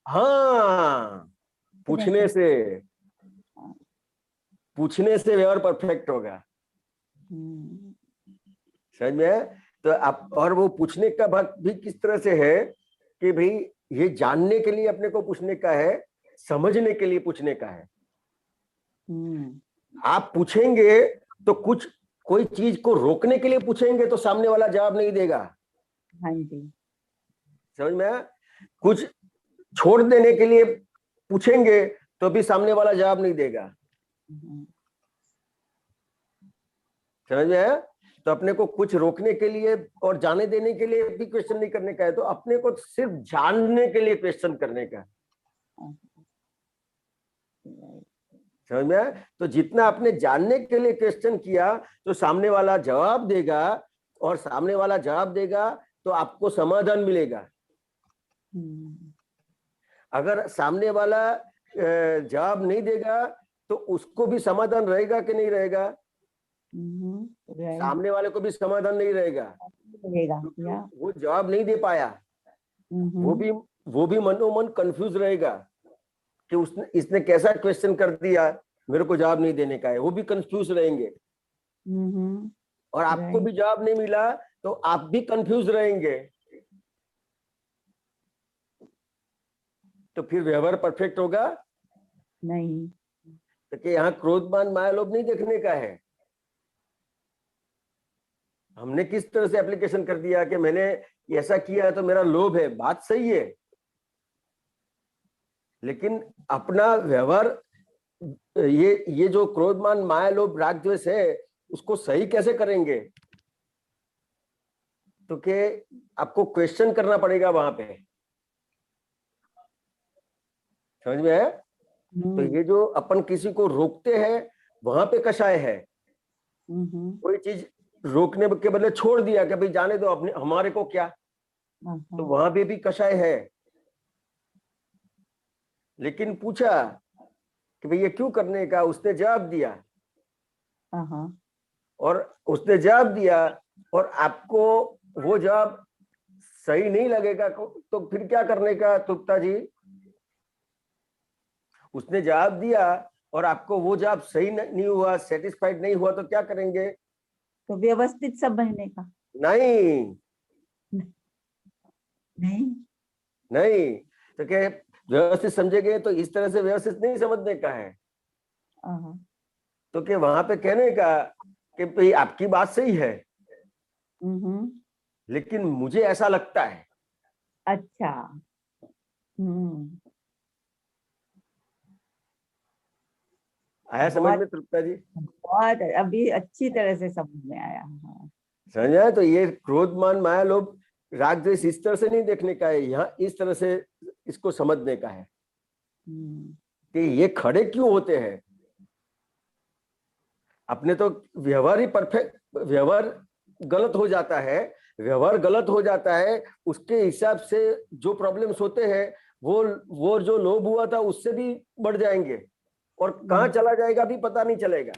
हाँ, पूछने से, पूछने से व्यवहार परफेक्ट होगा। समझ में? तो आप, और वो पूछने का भाग भी किस तरह से है कि भाई ये जानने के लिए अपने को पूछने का है, समझने के लिए पूछने का है। आप पूछेंगे तो कुछ, कोई चीज को रोकने के लिए पूछेंगे तो सामने वाला जवाब नहीं देगा। हाँ जी। समझ में? कुछ छोड़ देने के लिए पूछेंगे तो भी सामने वाला जवाब नहीं देगा। समझ में? तो अपने को कुछ रोकने के लिए और जाने देने के लिए भी क्वेश्चन नहीं करने का है, तो अपने को सिर्फ जानने के लिए क्वेश्चन करने का। समझ में? तो जितना आपने जानने के लिए क्वेश्चन किया तो सामने वाला जवाब देगा, और सामने वाला जवाब देगा तो आपको समाधान मिलेगा। अगर सामने वाला जवाब नहीं देगा तो उसको भी समाधान रहेगा कि नहीं रहेगा? सामने वाले को भी समाधान नहीं रहेगा, वो जवाब नहीं दे पाया, वो भी मनोमन कंफ्यूज रहेगा कि उसने, इसने कैसा क्वेश्चन कर दिया, मेरे को जवाब नहीं देने का है, वो भी कंफ्यूज रहेंगे। और आपको भी जवाब नहीं मिला तो आप भी कंफ्यूज रहेंगे। तो फिर व्यवहार परफेक्ट होगा नहीं। तो कि यहाँ क्रोध मान माया लोभ नहीं देखने का है। हमने किस तरह से एप्लीकेशन कर दिया कि मैंने ऐसा किया है तो मेरा लोभ है, बात सही है, लेकिन अपना व्यवहार, ये जो क्रोध मान माया लोभ राग द्वेष है, उसको सही कैसे करेंगे? तो कि आपको क्वेश्चन करना पड़ेगा वहां पे। समझ में है? तो ये जो अपन किसी को रोकते हैं वहां पे कषाय है। कोई चीज रोकने के बदले छोड़ दिया कि भाई जाने दो, अपने हमारे को क्या, तो वहां पे भी कषाय है। लेकिन पूछा कि भाई ये क्यों करने का, उसने जवाब दिया, और उसने जवाब दिया और आपको वो जवाब सही नहीं लगेगा तो फिर क्या करने का तृप्ता जी? उसने जवाब दिया और आपको वो जवाब सही नहीं हुआ, सेटिस्फाइड नहीं हुआ, तो क्या करेंगे? तो व्यवस्थित समझने का। नहीं नहीं नहीं, तो क्या व्यवस्थित समझेंगे तो इस तरह से व्यवस्थित नहीं समझने का है। तो क्या वहां पे कहने का कि भाई आपकी बात सही है, लेकिन मुझे ऐसा लगता है। अच्छा। आया समझ में तृप्ता जी? बहुत अभी अच्छी तरह से समझ में आया। समझा? तो ये क्रोध मान माया लोभ राग द्वेष इस तरह से नहीं देखने का है, यहाँ इस तरह से इसको समझने का है कि ये खड़े क्यों होते हैं। अपने तो व्यवहार ही परफेक्ट, व्यवहार गलत हो जाता है, व्यवहार गलत हो जाता है, उसके हिसाब से जो प्रॉब्लम्स होते हैं वो जो लोभ हुआ था उससे भी बढ़ जाएंगे, और कहाँ चला जाएगा भी पता नहीं चलेगा।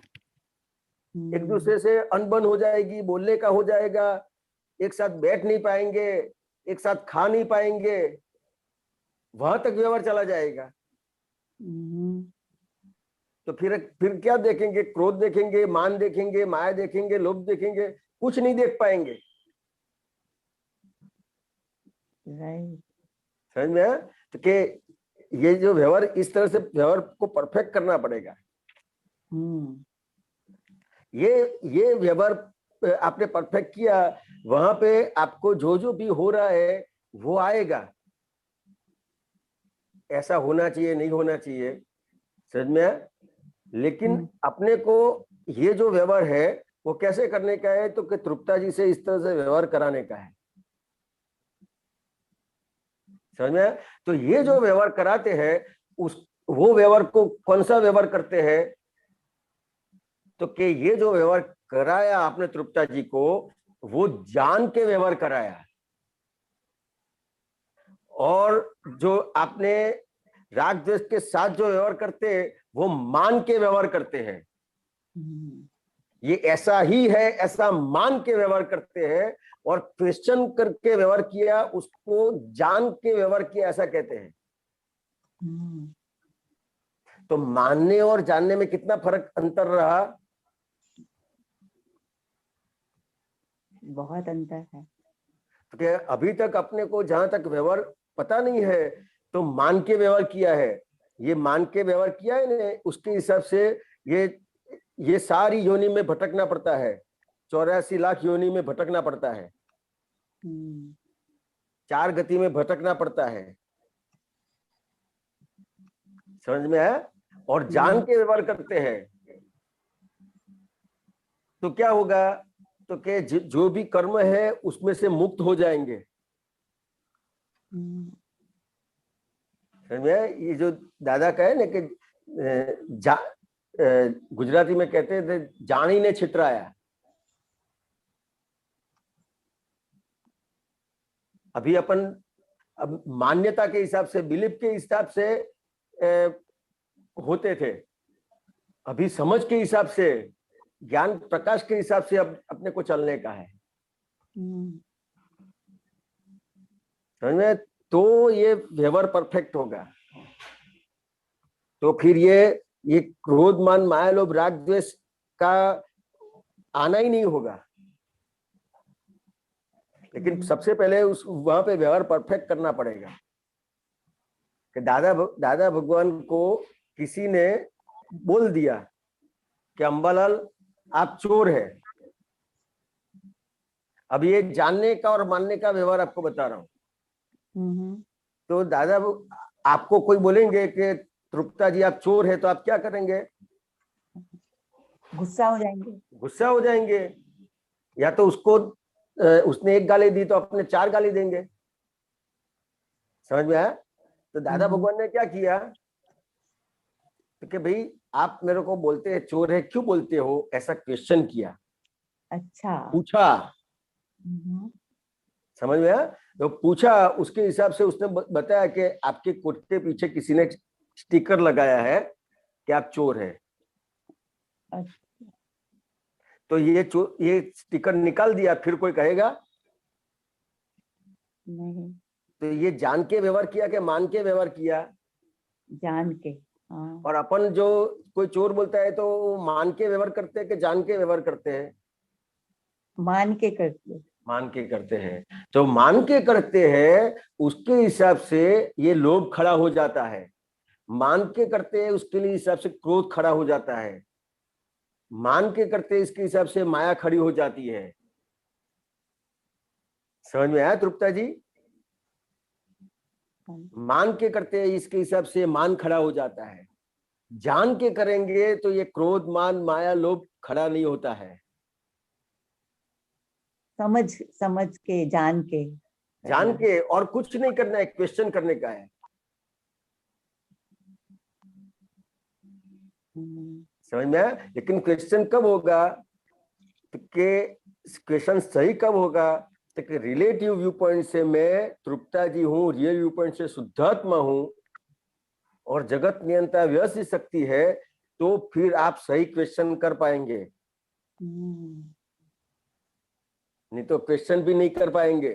एक दूसरे से अनबन हो जाएगी, बोलने का हो जाएगा, एक साथ बैठ नहीं पाएंगे, एक साथ खा नहीं पाएंगे, वहां तक व्यवहार चला जाएगा। तो फिर क्या देखेंगे? क्रोध देखेंगे, मान देखेंगे, माया देखेंगे, लोभ देखेंगे, कुछ नहीं देख पाएंगे। समझ में है? तो कि ये जो व्यवहार, इस तरह से व्यवहार को परफेक्ट करना पड़ेगा। ये व्यवहार आपने परफेक्ट किया, वहां पे आपको जो भी हो रहा है वो आएगा, ऐसा होना चाहिए, नहीं होना चाहिए। समझ में है? लेकिन अपने को ये जो व्यवहार है वो कैसे करने का है? तो कि तृप्ता जी से इस तरह से व्यवहार कराने का है। समझ में है? तो ये जो व्यवहार कराते हैं वो व्यवहार को, कौन सा व्यवहार करते हैं? तो कि ये जो व्यवहार कराया आपने तृप्ता जी को, वो जान के व्यवहार कराया, और जो आपने राग द्वेष के साथ जो व्यवहार करते हैं वो मान के व्यवहार करते हैं। ये ऐसा ही है, ऐसा मान के व्यवहार करते हैं, और क्वेश्चन करके व्यवहार किया उसको जान के व्यवहार किया, ऐसा कहते हैं। तो मानने और जानने में कितना फर्क अंतर रहा? बहुत अंतर है। तो अभी तक अपने को जहां तक व्यवहार पता नहीं है तो मान के व्यवहार किया है। ये मान के व्यवहार किया है ना, उसके हिसाब से ये सारी योनि में भटकना पड़ता है, 84 लाख योनि में भटकना पड़ता है, 4 गति में भटकना पड़ता है। समझ में आया? और जान के व्यवहार करते हैं तो क्या होगा? तो कि जो भी कर्म है उसमें से मुक्त हो जाएंगे। समझ में आया? ये जो दादा कहे ना कि गुजराती में कहते थे जानी ने छितराया। अभी अपन अब मान्यता के हिसाब से, बिलीफ के हिसाब से होते थे, अभी समझ के हिसाब से, ज्ञान प्रकाश के हिसाब से अब अपने को चलने का है। समझ में? तो ये व्यवहार परफेक्ट होगा। तो फिर ये क्रोध मान माया लोभ राग द्वेष का आना ही नहीं होगा। लेकिन सबसे पहले वहां पे व्यवहार परफेक्ट करना पड़ेगा। कि दादा भगवान को किसी ने बोल दिया कि अंबालाल आप चोर है। अब ये जानने का और मानने का व्यवहार आपको बता रहा हूं। तो दादा आपको कोई बोलेंगे कि तृप्ता जी आप चोर है, तो आप क्या करेंगे? गुस्सा हो जाएंगे। गुस्सा हो जाएंगे, या तो उसको उसने 1 गाली दी तो अपने 4 गाली देंगे। समझ में आया? तो दादा भगवान ने क्या किया? तो कि भाई आप मेरे को बोलते हैं चोर है, क्यों बोलते हो? ऐसा क्वेश्चन किया। अच्छा, पूछा। समझ में आया? तो पूछा, उसके हिसाब से उसने बताया कि आपके कोट के पीछे किसी ने स्टिकर लगाया है कि आप चोर है। अच्छा। तो ये स्टिकर निकाल दिया, फिर कोई कहेगा नहीं। तो ये जान के व्यवहार किया कि मान के व्यवहार किया? जान के। हाँ। और अपन जो कोई चोर बोलता है तो मान के व्यवहार करते हैं कि जान के व्यवहार करते हैं? मान के करते। मान के करते हैं। तो मान के करते हैं, उसके हिसाब से ये लोभ खड़ा हो जाता है। मान के करते हैं, उसके लिए हिसाब से क्रोध खड़ा हो जाता है। मान के करते हैं, इसके हिसाब से माया खड़ी हो जाती है। समझ में आया तृप्ता जी? मान के करते हैं, इसके हिसाब से मान खड़ा हो जाता है। जान के करेंगे तो ये क्रोध मान माया लोभ खड़ा नहीं होता है। समझ के, जान के और कुछ नहीं करना है, क्वेश्चन करने का है। समझ में आया? लेकिन क्वेश्चन कब होगा? तो क्वेश्चन सही कब होगा? तो कि रिलेटिव व्यू पॉइंट से मैं तृप्ता जी हूँ, रियल व्यू पॉइंट से शुद्धात्मा हूँ, और जगत नियंता व्यवस्थित शक्ति है, तो फिर आप सही क्वेश्चन कर पाएंगे। नहीं तो क्वेश्चन भी नहीं कर पाएंगे।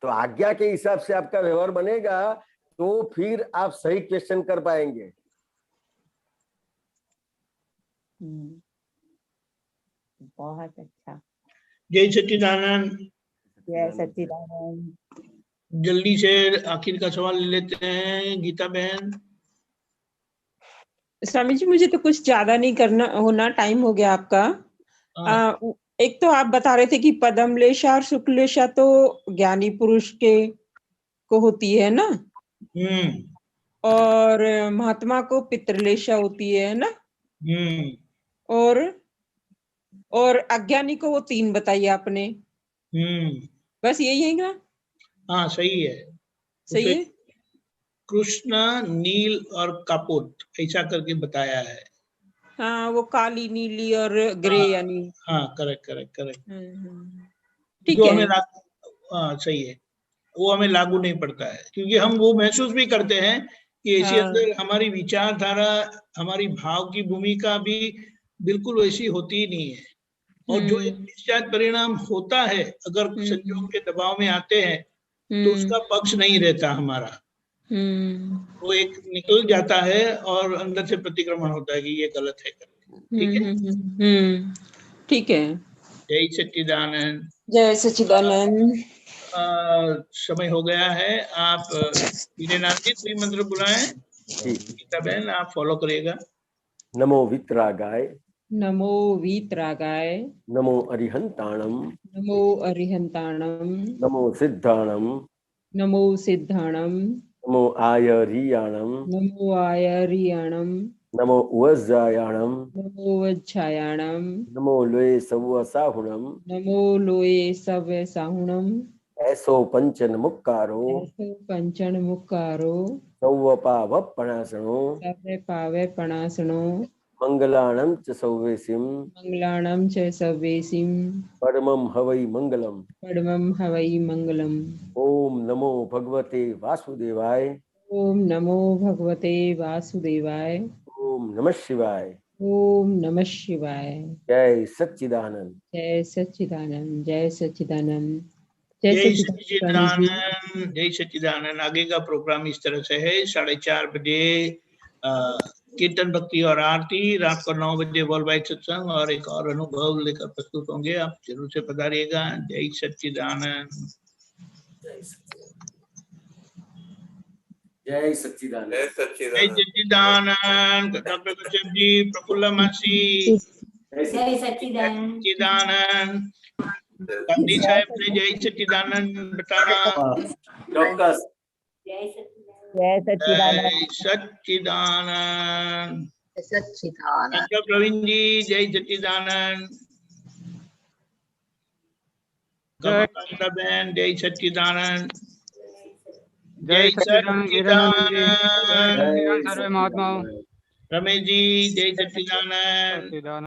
तो आज्ञा के हिसाब से आपका व्यवहार बनेगा तो फिर आप सही क्वेश्चन कर पाएंगे। बहुत अच्छा। जय सच्चिदानंद। जय सच्चिदानंद। जल्दी से आखिर का सवाल ले लेते हैं गीता बहन। स्वामी जी मुझे तो कुछ ज्यादा नहीं करना होना, टाइम हो गया आपका। एक तो आप बता रहे थे कि पदमलेशा और शुक्लेशा तो ज्ञानी पुरुष के को होती है ना, और महात्मा को पितृलेशा होती है ना, और अज्ञानी को वो 3 बताइए आपने। बस यही है ना? हाँ सही है, सही है। कृष्णा, नील और कापोत ऐसा करके बताया है। हाँ, वो काली, नीली और ग्रे यानी। हाँ, करेक्ट करेक्ट करेक्ट। ठीक जो है। हमें हाँ सही है, वो हमें लागू नहीं पड़ता है, क्योंकि हम वो महसूस भी करते हैं कि इसके अंदर हमारी विचारधारा, हमारी भाव की भूमिका भी बिल्कुल वैसी होती ही नहीं है। और जो एक निश्चित परिणाम होता है, अगर संयोग के दबाव में आते हैं, तो उसका पक्ष नहीं रहता हमारा, वो एक निकल जाता है और अंदर से प्रतिक्रमण होता है कि ये गलत है। ठीक है, ठीक है। जय सच्चिदानंद। जय सच्चिदानंद। समय हो गया है, आप वीरेनाथ जी कोई मंत्र बुलाएं। गीता बहन आप फॉलो करिएगा। नमो वितरागाय, नमो वीतरागाय, नमो अरिहंताणम, नमो अरिहंताणम, नमो सिद्धाणम, नमो सिद्धाणम, नमो आयरियाणम, नमो आयरियाणम, नमो उवज्जायाणम, नमो वज्जायाणम, नमो लोये सव्वसाहुणम, नमो लोये सव्यसाहुणम, ऐसो पंचन मुक्कारो, ऐसो पंचन मुक्कारो, सव्वपावपणासनो, सव्य पावे पणासनो, मंगलाणं च सव्वेसिम, मंगलाणं च सव्येसिम, परमं हवै मंगलम। परमं हवै मंगलम। ओम नमो भगवते वासुदेवाय, ओम नमो भगवते वासुदेवाय, ओम नमः शिवाय, ओम नमः शिवाय। जय सच्चिदानंद। जय सच्चिदानंद, जय सच्चिदानंद, जय जय सच्चिदानंद। सच्चिदानंद, जय सच्चिदानंद। आगे का प्रोग्राम इस तरह से है, 4:30 बजे कीर्तन भक्ति और आरती, रात को 9 बजे वर्ल्ड वाइड सत्संग और एक और अनुभव लेकर प्रस्तुत होंगे। आप जरूर से पधारिएगा। जय सच्चिदानंद। जय सच्चिदानंद। जय जय सच्चिदानंद। सच्चिदानंद। डॉक्टर कश्यप जी, प्रफुल्ल मासी, जय सच्चिदानंद। सच्चिदानंद। गांधी साहब ने जय सच्चिदानंद बताना। चौक्कस। जय सच्चिदानंद। जय सच्चिदानंद। जय सच्चिदानंद। सच्चिदानंद। डॉक्टर प्रवीण जी जय सच्चिदानंद। कमलाकांता बहन जय सच्चिदानंद। जय सच्चिदानंद। जय महात्मा रमेश जी जय सच्चिदानंद।